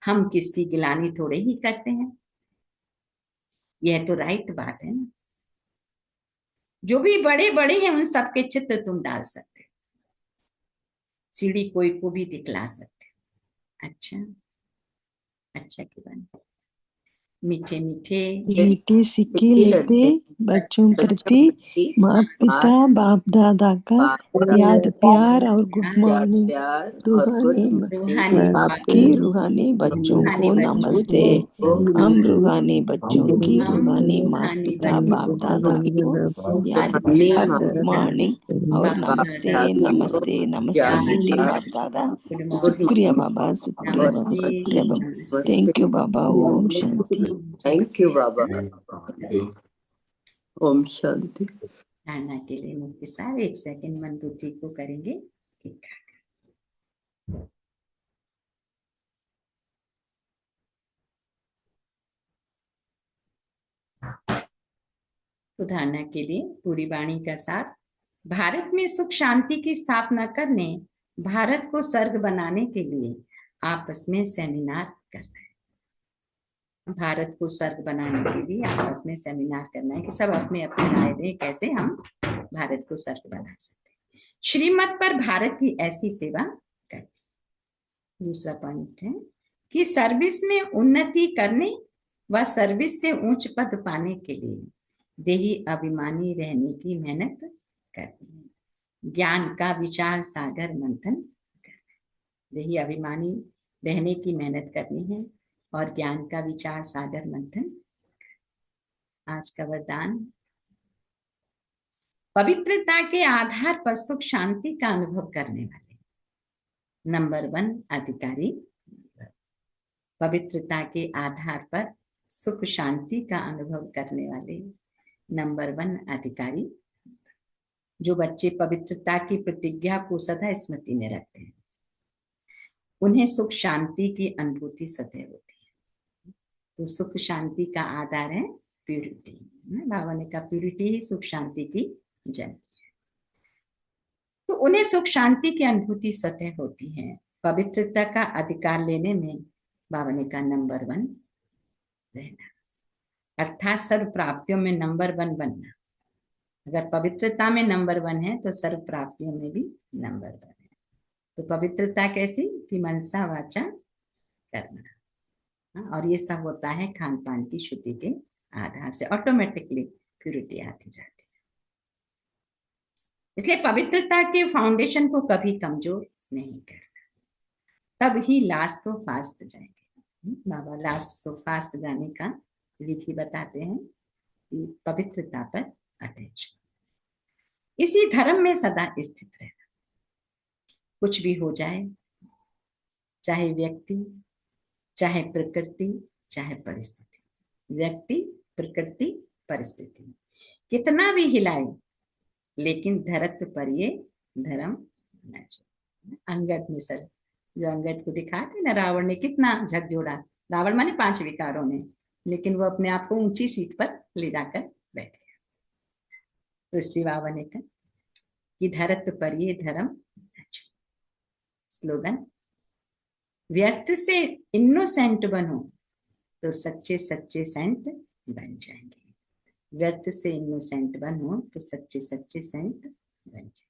Speaker 1: हम किसकी गिलानी थोड़े ही करते हैं, यह तो राइट बात है ना। जो भी बड़े बड़े हैं उन सबके चित्र तुम डाल सकते हो, सीढ़ी कोई को भी दिखला सकते हो। अच्छा अच्छा की बात। मीठे मीठे
Speaker 3: मीठे सिक्के लेते बच्चों प्रति माता पिता बाप दादा का याद प्यार और गुड मॉर्निंग। रूहानी आपकी रूहानी बच्चों को नमस्ते। हम रूहानी बच्चों की रूहानी माता पिता बाप दादा को याद प्यार गुड मॉर्निंग और नमस्ते नमस्ते नमस्ते मीठे बाप दादा। शुक्रिया बाबा, शुक्रिया बाबा, शुक्रिया बाबा। Thank you Baba. ओम शांति।
Speaker 2: Thank you Baba. ओम शांति।
Speaker 1: धारणा के लिए मुख के साथ 1 सेकंड मन बुद्धि को करेंगे एकाग्र। तो धारणा के लिए पूरी वाणी का साथ। भारत में सुख शांति की स्थापना करने, भारत को स्वर्ग बनाने के लिए आपस में सेमिनार करना है। भारत को स्वर्ग बनाने के लिए आपस में सेमिनार करना है कि सब अपने अपने राय दें कैसे हम भारत को स्वर्ग बना सकते हैं। श्रीमत पर भारत की ऐसी सेवा करें। दूसरा पॉइंट है कि सर्विस में उन्नति करने व सर्विस से उच्च पद पाने के लिए देही अभिमानी रहने की मेहनत करनी है। ज्ञान का विचार सागर मंथन करना है। देही अभिमानी रहने की मेहनत करनी है और ज्ञान का विचार सागर मंथन। आज का वरदान, पवित्रता के आधार पर सुख शांति का अनुभव करने वाले नंबर 1 अधिकारी। पवित्रता के आधार पर सुख शांति का अनुभव करने वाले नंबर 1 अधिकारी। जो बच्चे पवित्रता की प्रतिज्ञा को सदा स्मृति में रखते हैं, उन्हें सुख शांति की अनुभूति सदैव होती है। तो सुख शांति का आधार है प्यूरिटी। बाबा ने कहा प्यूरिटी ही सुख शांति की जन्म है। तो उन्हें सुख शांति की अनुभूति सदैव होती है। पवित्रता का अधिकार लेने में बाबा ने कहा नंबर 1 रहना, अर्थात सर्व प्राप्तियों में नंबर 1 बनना। अगर पवित्रता में नंबर 1 है तो सर्व प्राप्तियों में भी नंबर 1 है। तो पवित्रता कैसी कि मनसा वाचा करना, और ये सब होता है खान पान की शुद्धि के आधार से, ऑटोमेटिकली प्यूरिटी आती जाती है। इसलिए पवित्रता के फाउंडेशन को कभी कमजोर नहीं करना, तब ही लास्ट सो फास्ट जाएंगे। बाबा लास्ट सो फास्ट जाने का विधि बताते हैं कि पवित्रता पर अटैच, इसी धर्म में सदा स्थित रहना। कुछ भी हो जाए, चाहे व्यक्ति, चाहे प्रकृति, चाहे परिस्थिति, व्यक्ति प्रकृति परिस्थिति कितना भी हिलाए, लेकिन धरत पर ये धर्म न छोड़े। अंगद ने सर जो अंगद को दिखाते ना, रावण ने कितना झकझोड़ा, रावण माने 5 विकारों ने, लेकिन वो अपने आप को ऊंची सीट पर ले जाकर बैठे। तो इसलिए बाबा ने कहा कि धरत पर ये धर्म न छोड़े। स्लोगन, व्यर्थ से इनोसेंट बनो तो सच्चे सच्चे सेंट बन जाएंगे। व्यर्थ से इनोसेंट बनो तो सच्चे सच्चे सेंट बन जाएंगे,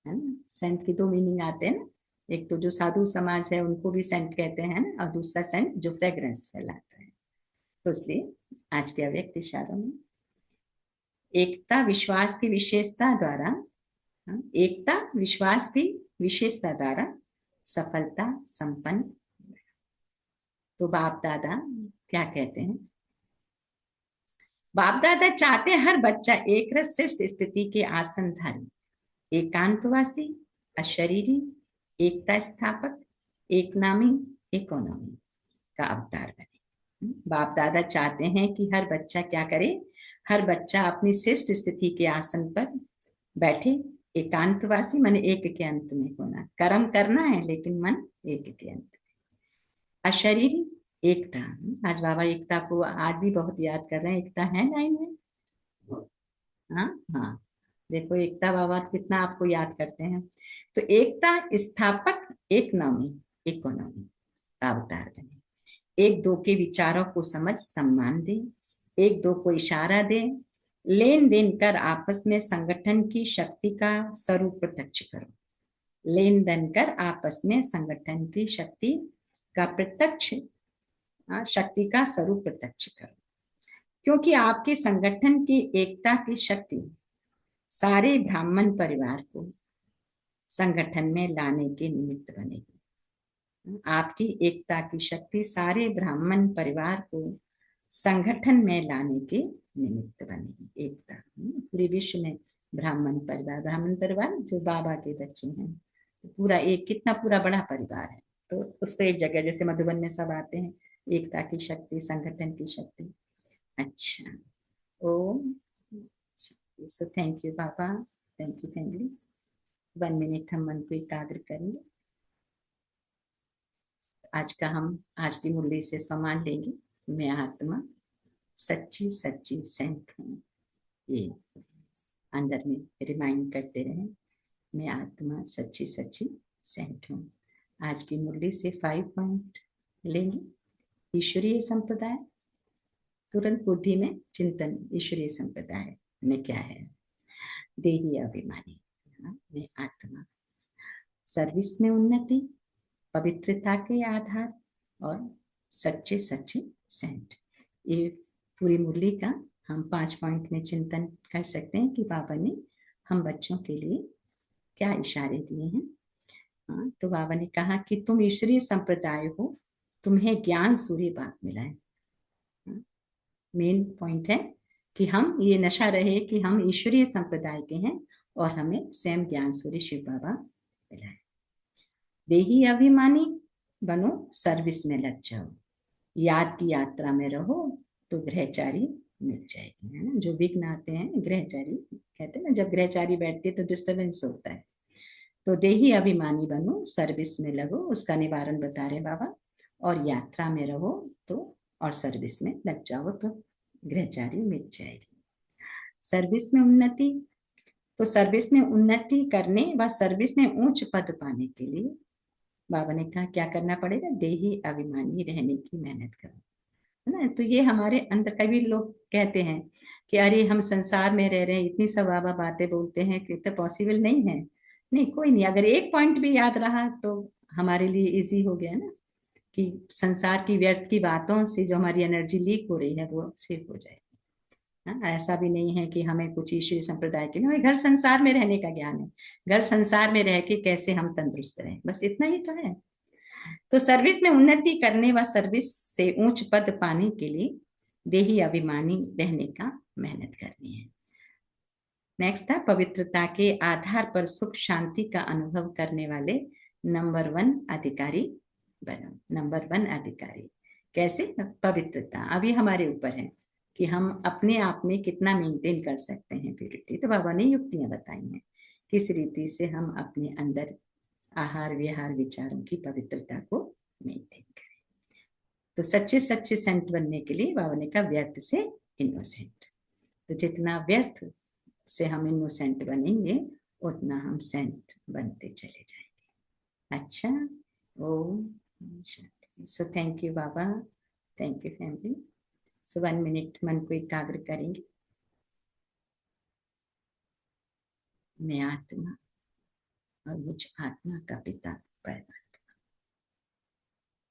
Speaker 1: है ना। सेंट की 2 मीनिंग आते हैं ना, एक तो जो साधु समाज है उनको भी सेंट कहते हैं ना, और दूसरा सेंट जो फ्रेग्रेंस फैलाता है। तो इसलिए आज के अव्यक्त इशारों में एकता विश्वास की विशेषता द्वारा, एकता विश्वास की विशेषता द्वारा सफलता संपन्न। तो बाप दादा क्या कहते हैं बाप दादा चाहते हर बच्चा एक रस श्रेष्ठ स्थिति के आसन धारी, एकांतवासी, अशरीरी, एकता स्थापक, एक नामी, इकोनॉमी का अवतार बने। बाप दादा चाहते हैं कि हर बच्चा क्या करे, हर बच्चा अपनी श्रेष्ठ स्थिति के आसन पर बैठे, एकांतवासी मन एक के अंत में होना, कर्म करना है लेकिन मन एक के अंत में। अशरीरी, एकता, आज बाबा एकता को आज भी बहुत याद कर रहे हैं। एकता है लाइन में? हाँ हाँ, देखो एकता बाबा कितना आपको याद करते हैं। तो एकता स्थापक, एक नामी, इकोनॉमी का अवतार बने। एक दो के विचारों को समझ सम्मान दे, एक दो को इशारा दे, लेन देन कर आपस में संगठन की शक्ति का स्वरूप प्रत्यक्ष करो। लेन देन कर आपस में संगठन की शक्ति का प्रत्यक्ष, शक्ति का स्वरूप प्रत्यक्ष करो, क्योंकि आपके संगठन की एकता की शक्ति सारे ब्राह्मण परिवार को संगठन में लाने के निमित्त बनेगी। आपकी एकता की शक्ति सारे ब्राह्मण परिवार को संगठन में लाने के निमित्त बनेगी। एकता पूरे विश्व में ब्राह्मण परिवार जो बाबा के बच्चे हैं, पूरा एक कितना पूरा बड़ा परिवार है। तो उस पर एक जगह जैसे मधुबन में सब आते हैं, एकता की शक्ति, संगठन की शक्ति। अच्छा, ओम। So thank you Baba, thank you family. 1 minute हम मन को एकाग्र करेंगे। आज की मुरली से सम्मान लेंगे। मैं आत्मा सच्ची सच्ची सेंट हूँ, ये अंदर में रिमाइंड करते रहे। मैं आत्मा सच्ची सच्ची सेंट हूँ। आज की मुरली से 5 पॉइंट लेंगे। ईश्वरीय संप्रदाय, तुरंत बुद्धि में चिंतन, ईश्वरीय संप्रदाय में क्या है? देही अभिमानी, मैं आत्मा, सर्विस में उन्नति, पवित्रता के आधार और सच्चे सच्चे सेंट। ये पूरी मुरली का हम 5 पॉइंट में चिंतन कर सकते हैं कि बाबा ने हम बच्चों के लिए क्या इशारे दिए हैं। तो बाबा ने कहा कि तुम ईश्वरीय संप्रदाय हो, तुम्हें ज्ञान सूर्य बाप मिला है। मेन पॉइंट है कि हम ये नशा रहे कि हम ईश्वरीय संप्रदाय के हैं और हमें स्वयं ज्ञान सूर्य शिव बाबा मिला है। देही अभिमानी बनो, सर्विस में लग जाओ, याद की यात्रा में रहो तो ग्रहचारी मिल जाएगी, है ना। जो विघ्न आते हैं ग्रहचारी कहते हैं ना, जब ग्रहचारी बैठती है तो डिस्टर्बेंस होता है। तो देही अभिमानी बनो, सर्विस में लगो, उसका निवारण बता रहे बाबा, और यात्रा में रहो तो, और सर्विस में लग जाओ तो ग्रहचारी मिल जाएगी। सर्विस में उन्नति, तो सर्विस में उन्नति करने व सर्विस में उच्च पद पाने के लिए बाबा ने कहा क्या करना पड़ेगा? देही अभिमानी रहने की मेहनत करो, है ना। तो ये हमारे अंदर, कभी लोग कहते हैं कि अरे हम संसार में रह रहे हैं, इतनी सब बाबा बातें बोलते हैं कि तो पॉसिबल नहीं है। नहीं, कोई नहीं, अगर एक पॉइंट भी याद रहा तो हमारे लिए इजी हो गया ना, कि संसार की व्यर्थ की बातों से जो हमारी एनर्जी लीक हो रही है वो सेव हो जाए। ऐसा भी नहीं है कि हमें कुछ ईश्वरीय संप्रदाय के नहीं, घर संसार में रहने का ज्ञान है, घर संसार में रह के कैसे हम तंदुरुस्त रहें, बस इतना ही तो है। तो सर्विस में उन्नति करने व सर्विस से उच्च पद पाने के लिए देही अभिमानी रहने का मेहनत करनी है। नेक्स्ट था पवित्रता के आधार पर सुख शांति का अनुभव करने वाले नंबर 1 अधिकारी बनो। नंबर 1 अधिकारी कैसे? पवित्रता अभी हमारे ऊपर है कि हम अपने आप में कितना मेंटेन कर सकते हैं प्यूरिटी। तो बाबा ने युक्तियां बताई हैं किस रीति से हम अपने अंदर आहार विहार विचारों की पवित्रता को मेंटेन करें। तो सच्चे सच्चे सेंट बनने के लिए बाबा ने कहा व्यर्थ से इनोसेंट। तो जितना व्यर्थ से हम इनोसेंट बनेंगे उतना हम सेंट बनते चले जाएंगे। अच्छा, ओम शांति। So thank you Baba, thank you family. So 1 minute मन को एकाग्र करेंगे। मैं आत्मा और मुझ आत्मा का पिता परमात्मा,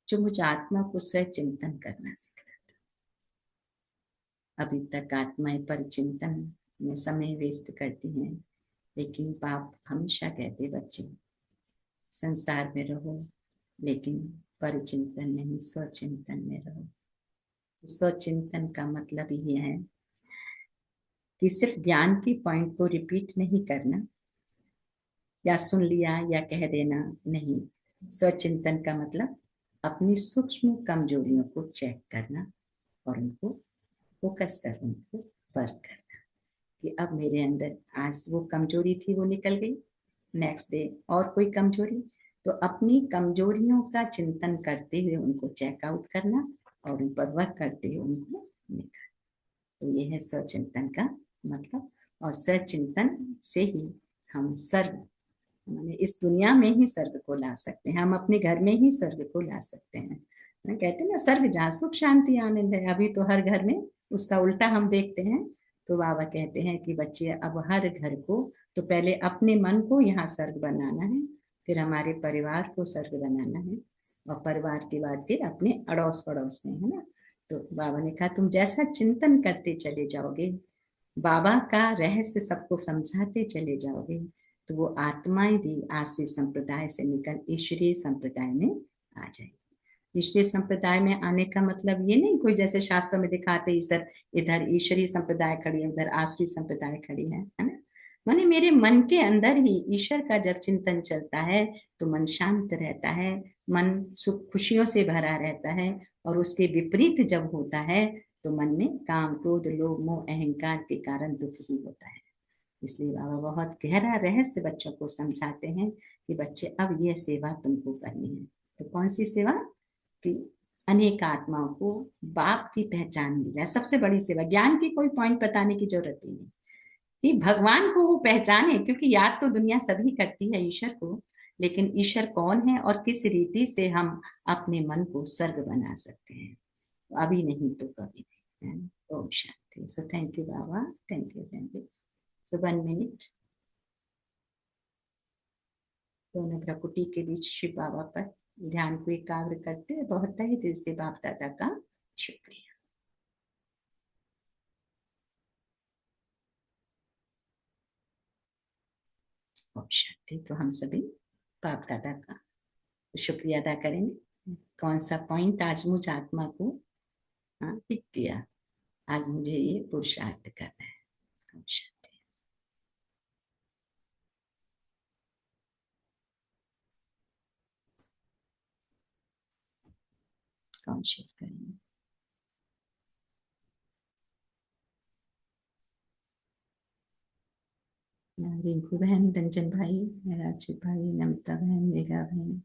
Speaker 1: जो मुझ आत्मा को स्वयं चिंतन करना सिखाता। अभी तक आत्माएं पर चिंतन में समय वेस्ट करती हैं, लेकिन बाप हमेशा कहते बच्चे संसार में रहो लेकिन परिचिंतन नहीं, स्वचिंतन में रहो। स्वचिंतन का मतलब ये है कि सिर्फ ज्ञान की पॉइंट को रिपीट नहीं करना या सुन लिया या कह देना, नहीं। स्वचिंतन का मतलब अपनी सूक्ष्म कमजोरियों को चेक करना और उनको फोकस कर उनको वर्क करना कि अब मेरे अंदर आज वो कमजोरी थी वो निकल गई, नेक्स्ट डे और कोई कमजोरी, तो अपनी कमजोरियों का चिंतन करते हुए उनको चेकआउट करना और उन पर वर्क करते हुए उनको निकालना। तो ये है स्वचिंतन का मतलब। और स्वचिंतन से ही हम सर्व, माने इस दुनिया में ही स्वर्ग को ला सकते हैं, हम अपने घर में ही स्वर्ग को ला सकते हैं। कहते हैं ना, स्वर्ग जहाँ सुख शांति आनंद है, अभी तो हर घर में उसका उल्टा हम देखते हैं। तो बाबा कहते हैं कि बच्चे अब हर घर को, तो पहले अपने मन को यहाँ स्वर्ग बनाना है, फिर हमारे परिवार को स्वर्ग बनाना है, और परिवार के बाद फिर अपने अड़ोस पड़ोस में, है ना। तो बाबा ने कहा तुम जैसा चिंतन करते चले जाओगे, बाबा का रहस्य सबको समझाते चले जाओगे, तो वो आत्माएं भी आसुरी संप्रदाय से निकल ईश्वरीय संप्रदाय में आ जाएगी। ईश्वरीय संप्रदाय में आने का मतलब ये नहीं कोई जैसे शास्त्रों में दिखाते ईश्वर, इधर ईश्वरीय संप्रदाय खड़ी है उधर आसुरी संप्रदाय खड़ी है ना। माने मेरे मन के अंदर ही ईश्वर का जब चिंतन चलता है तो मन शांत रहता है, मन सुख खुशियों से भरा रहता है, और उसके विपरीत जब होता है तो मन में काम क्रोध लोभ मोह अहंकार के कारण दुख ही होता है। इसलिए बाबा बहुत गहरा रहस्य बच्चों को समझाते हैं कि बच्चे अब यह सेवा तुमको करनी है। तो कौन सी सेवा? कि अनेक आत्माओं को बाप की पहचान मिल जाए, सबसे बड़ी सेवा। ज्ञान की कोई पॉइंट बताने की जरूरत ही नहीं, कि भगवान को वो पहचाने, क्योंकि याद तो दुनिया सभी करती है ईश्वर को, लेकिन ईश्वर कौन है और किस रीति से हम अपने मन को स्वर्ग बना सकते हैं, अभी नहीं तो कभी नहीं। ओम शांति। So thank you Baba, thank you, thank you. So 1 minute दोनों प्रकृति के बीच शिव बाबा पर ध्यान को एकाग्र करते हैं। बहुत तहे दिल से बाप दादा का शुक्रिया। ओम शांति। तो हम सभी बाप दादा का शुक्रिया अदा करेंगे। कौन सा पॉइंट आज मुझ आत्मा को पिक किया, आज मुझे ये पुरुषार्थ करना है। ओम शांति। कॉन्शियस करेंगे। रिंकू बहन, रंजन भाई, राजू भाई, नमता बहन, मेघा बहन,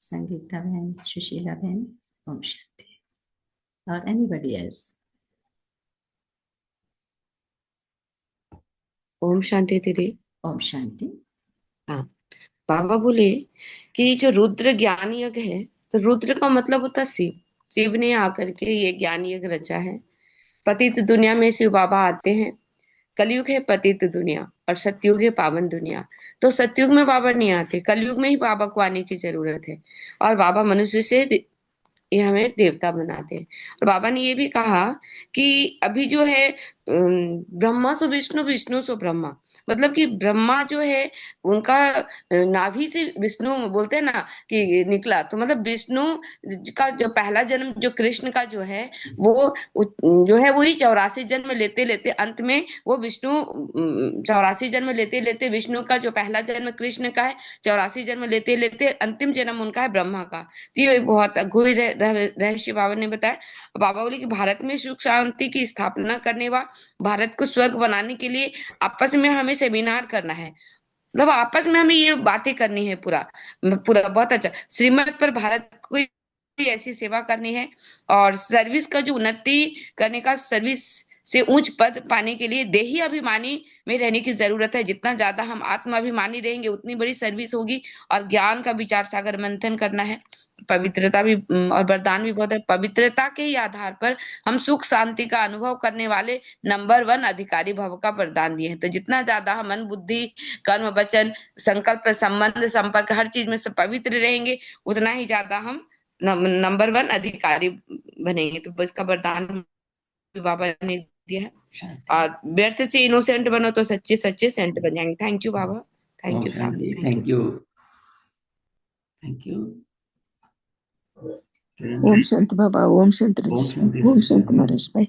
Speaker 1: संगीता बहन, सुशीला बहन, ओम शांति। और एनीबडी एल्स?
Speaker 4: ओम शांति दीदी।
Speaker 1: ओम शांति।
Speaker 4: हाँ, बाबा बोले कि जो रुद्र ज्ञान यज्ञ है, तो रुद्र का मतलब होता है शिव। शिव ने आकर के ये ज्ञान यज्ञ रचा है। पतित दुनिया में शिव बाबा आते हैं। कलयुग है पतित दुनिया और सतयुग है पावन दुनिया। तो सतयुग में बाबा नहीं आते, कलयुग में ही बाबा को आने की जरूरत है। और बाबा मनुष्य से ये हमें देवता बनाते हैं। और बाबा ने ये भी कहा कि अभी जो है ब्रह्मा सो विष्णु, विष्णु सो ब्रह्मा। मतलब कि ब्रह्मा जो है उनका नाभि से विष्णु बोलते हैं ना कि निकला, तो मतलब विष्णु का जो पहला जन्म जो कृष्ण का जो है वो जो है वही 84 जन्म लेते लेते अंत में वो विष्णु 84 जन्म लेते लेते विष्णु का जो पहला जन्म कृष्ण का है, 84 जन्म लेते लेते अंतिम जन्म उनका है ब्रह्मा का। तो ये बहुत गूढ़ रहस्य बाबा ने बताया। बाबा बोले कि भारत में सुख शांति की स्थापना करने व भारत को स्वर्ग बनाने के लिए आपस में हमें सेमिनार करना है। मतलब आपस में हमें ये बातें करनी है। पूरा पूरा बहुत अच्छा श्रीमत पर भारत को ऐसी सेवा करनी है। और सर्विस का जो उन्नति करने का, सर्विस से उच्च पद पाने के लिए देही अभिमानी में रहने की जरूरत है। जितना ज्यादा हम आत्माभिमानी रहेंगे उतनी बड़ी सर्विस होगी। और ज्ञान का विचार सागर मंथन करना है। पवित्रता भी और वरदान भी बहुत है। पवित्रता के ही आधार पर हम सुख शांति का अनुभव करने वाले नंबर 1 अधिकारी भव का वरदान दिए हैं। तो जितना ज्यादा हम मन बुद्धि कर्म वचन संकल्प संबंध संपर्क हर चीज में से पवित्र रहेंगे, उतना ही ज्यादा हम नंबर 1 अधिकारी बनेंगे। तो इसका वरदान बाबा ने दिया है। और व्यर्थ से इनोसेंट बनो तो सच्चे सच्चे सेंट बन जाएंगे। Thank you Baba, thank you family,
Speaker 5: thank you, thank you.
Speaker 3: ओम शांति बाबा, ओम शांति,
Speaker 5: ओम शांति,
Speaker 3: ओम शांति महाराज भाई,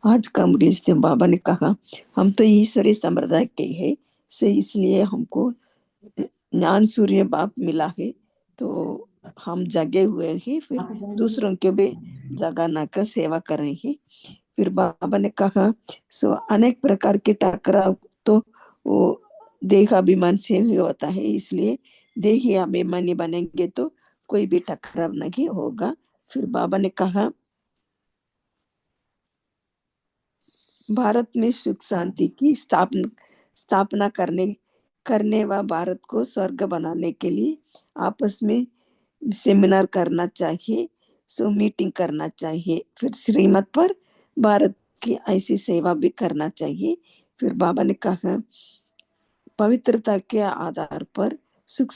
Speaker 3: आज का मुरली से बाबा ने कहा हम तो ईश्वरीय संप्रदाय के हैं, से इसलिए हमको ज्ञान सूर्य बाप मिला है, तो हम जगे हुए हैं, फिर दूसरों के भी जगाना का सेवा कर रहे हैं। फिर बाबा ने कहा सो अनेक प्रकार के टकराव तो वो देहाभिमान से ही होता है, इसलिए देही अभिमानी बनेंगे तो कोई भी टकराव नहीं होगा। फिर बाबा ने कहा भारत में सुख शांति की स्थापना करने व भारत को स्वर्ग बनाने के लिए आपस में सेमिनार करना चाहिए, सो मीटिंग करना चाहिए, फिर श्रीमत पर भारत की ऐसी सेवा भी करना चाहिए। फिर बाबा ने कहा पवित्रता के आधार पर सुख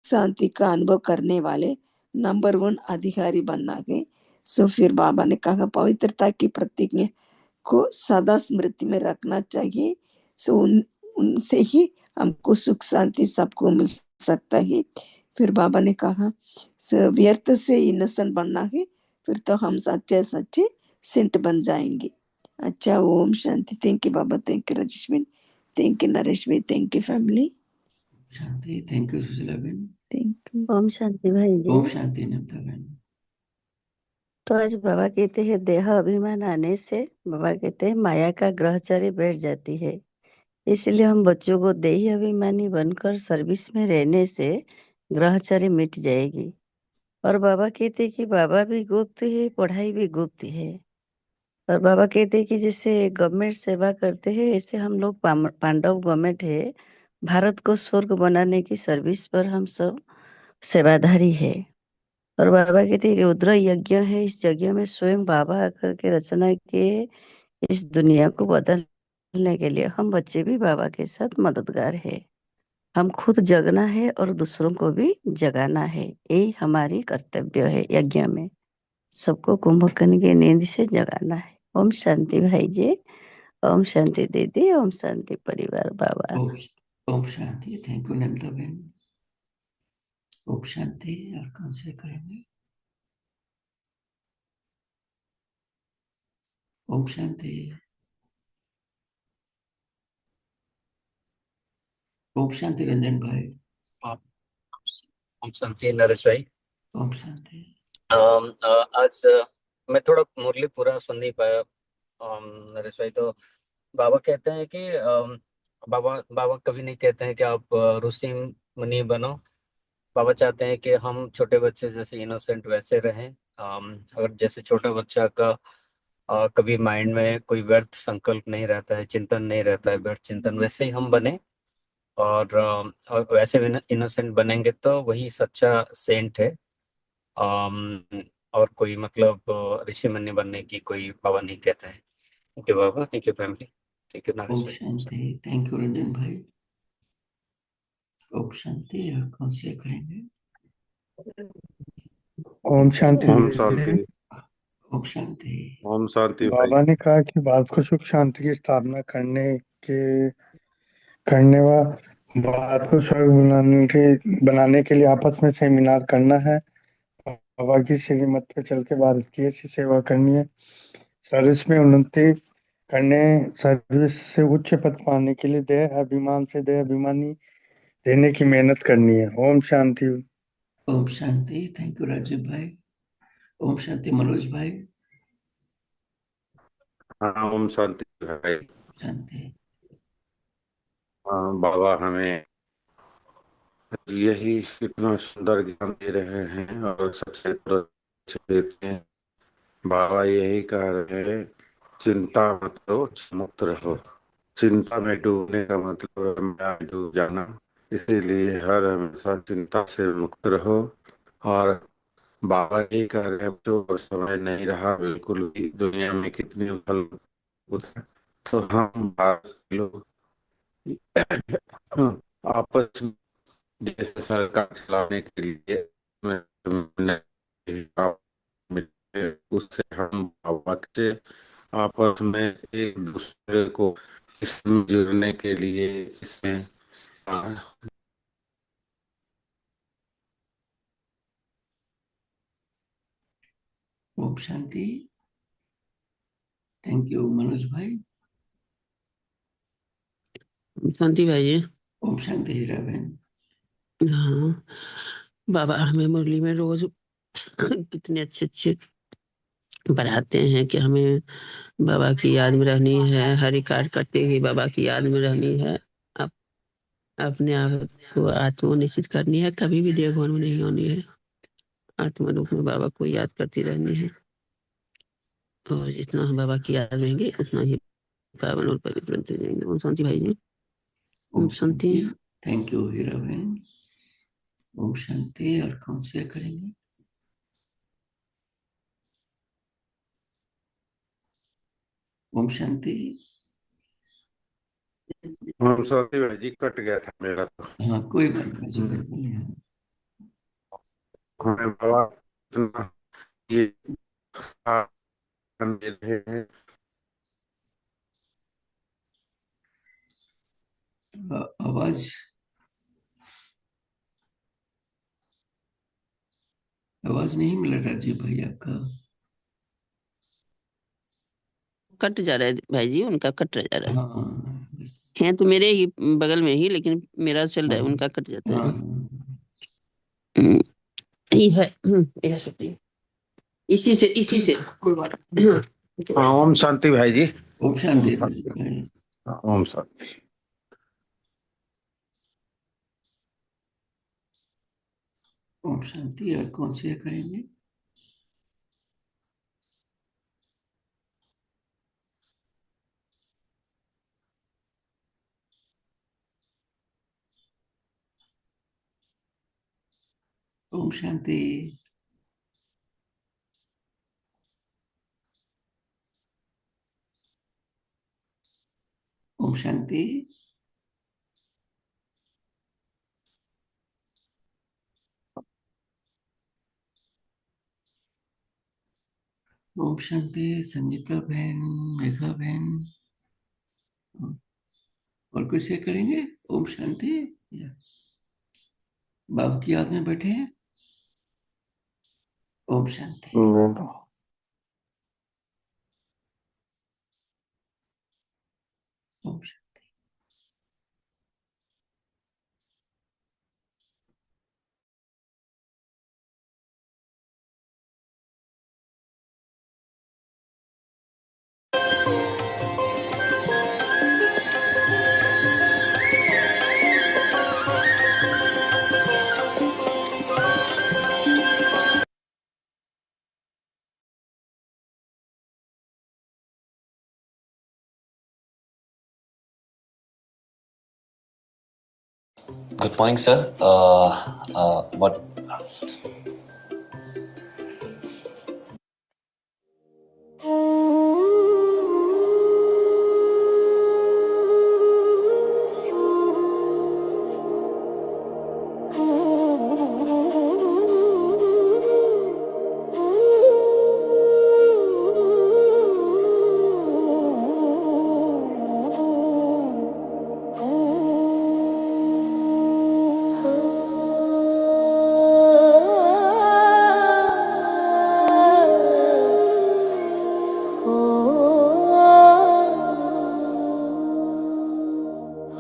Speaker 3: शांति का अनुभव करने वाले नंबर 1 अधिकारी बनना है। सो फिर बाबा ने कहा पवित्रता की प्रतिज्ञा को सदा स्मृति में रखना चाहिए, सो उनसे ही हमको सुख शांति सबको मिल सकता है। फिर बाबा ने कहा व्यर्थ से इनोसेंट बनना है, फिर तो हम सच्चे सच्चे सेंट बन जाएंगे। अच्छा, ओम शांति। Thank you Baba, thank you Rajesh भाई, थैंक यू नरेश भाई, थैंक यू फैमिली,
Speaker 5: शांति। थैंक यू सुशीला बहन।
Speaker 3: Thank you.
Speaker 2: ओम शांति भाई
Speaker 5: ओम
Speaker 2: जी।
Speaker 5: शांति नमता बहन।
Speaker 2: तो आज बाबा कहते हैं देह अभिमान आने से बाबा कहते हैं माया का ग्रहचारी बैठ जाती है, इसलिए हम बच्चों को देही अभिमानी बनकर सर्विस में रहने से ग्रहचारी मिट जाएगी। और बाबा कहते हैं कि बाबा भी गुप्त है, पढ़ाई भी गुप्त है। और बाबा कहते हैं कि जैसे गवर्नमेंट सेवा करते हैं, ऐसे हम लोग पांडव गवर्नमेंट है, भारत को स्वर्ग बनाने की सर्विस पर हम सब सेवाधारी है। और बाबा कहते हैं रुद्र यज्ञ है, इस यज्ञ में स्वयं बाबा आकर के रचना किए इस दुनिया को बदलने के लिए। हम बच्चे भी बाबा के साथ मददगार है, हम खुद जगना है और दूसरों को भी जगाना है, यही हमारी कर्तव्य है। यज्ञ में सबको कुंभकर्ण की नींद से जगाना है। ओम शांति भाई जी, ओम शांति दीदी, ओम शांति परिवार बाबा।
Speaker 5: ओम शांति। थैंक यू नमता बहन। ओम शांति। और कौन से करेंगे? ओम शांति। ओम शांति रंजन भाई।
Speaker 6: ओम शांति नरेश भाई।
Speaker 5: ओम शांति।
Speaker 6: आज मैं थोड़ा मुरली पूरा सुन नहीं पाया नरेश भाई। तो बाबा कहते हैं कि बाबा बाबा कभी नहीं कहते हैं कि आप ऋषि मुनि बनो। बाबा चाहते हैं कि हम छोटे बच्चे जैसे इनोसेंट वैसे रहें। अगर जैसे छोटा बच्चा का कभी माइंड में कोई व्यर्थ संकल्प नहीं रहता है, चिंतन नहीं रहता है, व्यर्थ चिंतन, वैसे ही हम बने। और वैसे इनोसेंट बनेंगे तो वही सच्चा सेंट है। अम, और कोई मतलब ऋषि मुनि बनने की कोई बाबा नहीं कहता है। Thank you Baba, thank you family, thank you Naresh
Speaker 5: ओम
Speaker 6: भाई।
Speaker 5: शांति। थैंक यू रंजन भाई। ओम शांति। और कौन से करेंगे?
Speaker 7: ओम शांति
Speaker 8: ओम
Speaker 7: दीदी।
Speaker 8: शांति।
Speaker 5: ओम शांति।
Speaker 8: ओम शांति भाई।
Speaker 7: बाबा ने कहा कि भारत को सुख शांति की स्थापना करने व भारत को स्वर्ग बनाने के लिए आपस में सेमिनार करना है। बाबा की श्रीमत पे चल के भारत की ऐसी सेवा करनी है, सर्विस में उन्नति करने, सर्विस से उच्च पद पाने के लिए देह अभिमान से देह अभिमानी देने की मेहनत करनी है। ओम शांति।
Speaker 5: ओम शांति। थैंक यू राजीव भाई। ओम शांति मनोज भाई।
Speaker 8: हाँ ओम शांति भाई।
Speaker 5: शांति।
Speaker 8: हाँ, बाबा हमें यही इतना सुंदर ज्ञान दे रहे हैं और सच्चे तरह से देते हैं। बाबा यही कह रहे हैं, चिंता मत करो, मुक्त रहो। चिंता में डूबने का मतलब है माया में डूब जाना। इसीलिए हर हमेशा चिंता से मुक्त रहो। और बाबा यही कह रहे हैं, जो समय नहीं रहा बिल्कुल भी, दुनिया में कितनी उथल पुथल, तो हम भारत के लोग आपस में जैसे सरकार चलाने के लिए उससे हम बाबा से आपस में एक दूसरे को इसमें जुड़ने के लिए इसमें
Speaker 5: ओम शांति। थैंक यू मनोज भाई।
Speaker 9: शांति भाई जी।
Speaker 5: ओम शांति हीरा बहन।
Speaker 9: हाँ बाबा हमें मुरली में रोज कितने अच्छे अच्छे पढ़ाते हैं कि हमें बाबा की याद में रहनी है, हरि कार्य करते ही बाबा की याद में रहनी है, अप, अपने आप को आत्मा निश्चित करनी है, कभी भी देवभवन में नहीं होनी है, आत्मा रूप में बाबा को याद करती रहनी है। और जितना हम बाबा की याद रहेंगे उतना ही पावन और पवित्र बनते जाएंगे। ओम शांति भाई जी। ओम शांति।
Speaker 5: थैंक यू हीरा बहन। ओम शांति। और कौन शेयर करेंगे? ओम शांति।
Speaker 8: ओम शांति भाई जी, कट गया था मेरा तो।
Speaker 5: हाँ कोई बात नहीं भाई बोलिए।
Speaker 8: हमें बाबा इतना ये दे रहे हैं।
Speaker 5: आवाज नहीं मिल रहा राजीव भाई आपका।
Speaker 9: कट जा रहा है भाई जी, उनका कट जा रहा है।
Speaker 5: हाँ
Speaker 9: है तो मेरे ही बगल में ही, लेकिन मेरा चल रहा है, उनका कट जाता है। यही है, यह सकती है इसी से कोई बात नहीं।
Speaker 8: हाँ ओम शांति भाई जी।
Speaker 5: ओम शांति।
Speaker 8: ओम शांति।
Speaker 5: ओम शांति। और कौन शेयर करेंगे? ओम शांति। ओम शांति। ओम शांति। संगीता बहन, मेघा बहन, और कुछ शेयर करेंगे? ओम शांति। बाबा की याद में बैठे हैं। ओम शांति। ओम शांति।
Speaker 10: Good morning, sir. What?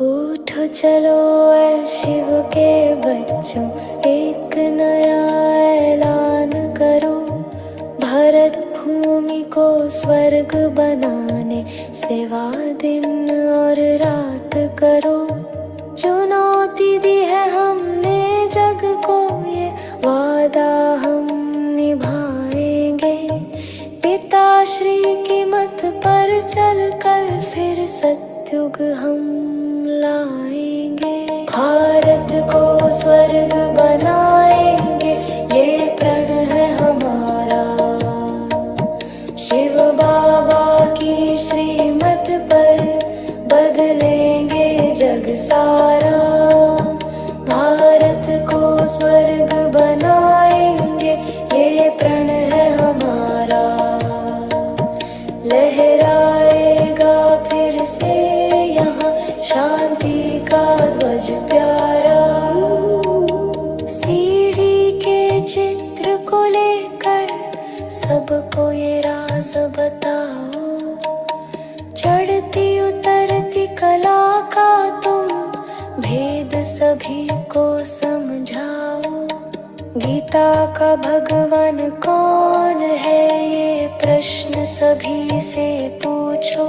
Speaker 11: उठो चलो ऐ शिव के बच्चों, एक नया ऐलान करो। भारत भूमि को स्वर्ग बनाने सेवा दिन और रात करो। चुनौती दी है हमने जग को, ये वादा हम निभाएंगे। पिताश्री की मत पर चलकर फिर सत्युग हम लाएंगे। भारत को स्वर्ग बनाएंगे, ये प्रण है हमारा। शिव बाबा की श्रीमत पर बदलेंगे जग सारा। भारत को स्वर्ग बनाएंगे, ये प्रण है हमारा। लहराएगा फिर से यहाँ शांति का ध्वज प्यारा। सीढ़ी के चित्र को लेकर सबको ये राज बताओ। भेद सभी को समझाओ। गीता का भगवान कौन है, ये प्रश्न सभी से पूछो।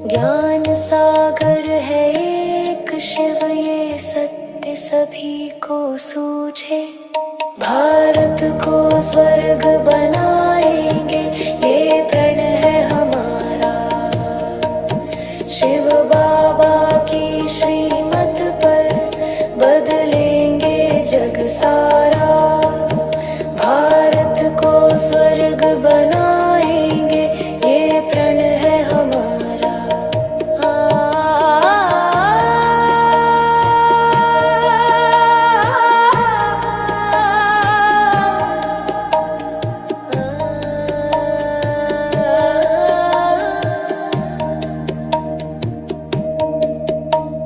Speaker 11: ज्ञान सागर है एक शिव, ये सत्य सभी को सूझे। भारत को स्वर्ग बनाएंगे, ये प्रण है हमारा। शिव बाबा की श्रीमत पर बदलेंगे जग सारा। भारत को स्वर्ग बनाएंगे, ये प्रण है हमारा।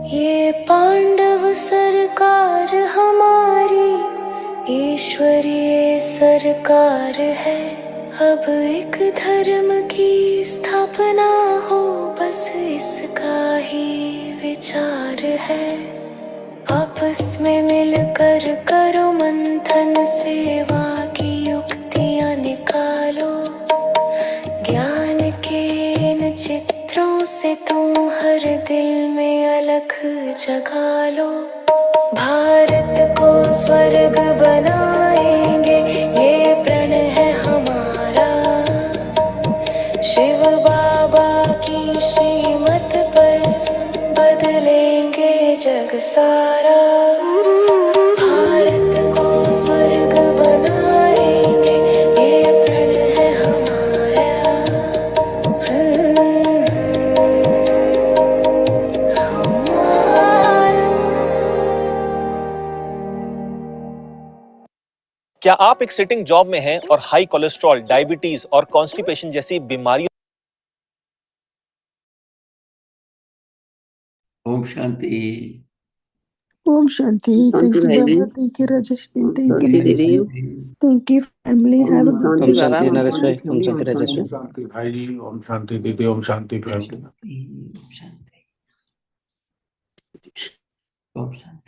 Speaker 11: ये पांडव सरकार हमारी ईश्वरीय सरकार है। अब एक धर्म की स्थापना हो, बस इसका ही विचार है। आपस में मिलकर करो मंथन, सेवा की युक्तियां निकालो। ज्ञान के इन चित्रों से तुम हर दिल में अलख जगा लो। भारत को स्वर्ग बनाएंगे, ये प्रण है हमारा। शिव बाबा की श्रीमत पर बदलेंगे जग सारा। भारत को स्वर्ग बनाएंगे, ये प्रण है हमारा।
Speaker 12: क्या आप एक सिटिंग जॉब में हैं और हाई कोलेस्ट्रॉल, डायबिटीज और कॉन्स्टिपेशन जैसी बीमारियों।
Speaker 5: ओम शांति।
Speaker 3: ओम शांति। थैंक
Speaker 9: शांति
Speaker 3: यू
Speaker 9: भाई जी।
Speaker 3: Baba, thank you Rajeshri, thank
Speaker 9: शांति
Speaker 3: यू
Speaker 9: दीदी।
Speaker 3: Thank you family, have a good
Speaker 9: शांति
Speaker 3: डे।
Speaker 9: बाबा।
Speaker 13: नरेश भाई, ओम शांति
Speaker 9: ओम
Speaker 13: राजेश
Speaker 9: शांति।
Speaker 13: भाई।
Speaker 8: ओम शांति भाई, ओम शांति दीदी, ओम शांति
Speaker 5: ओम
Speaker 8: फैमिली।
Speaker 5: शांति। ओम शांति। ओम शांति।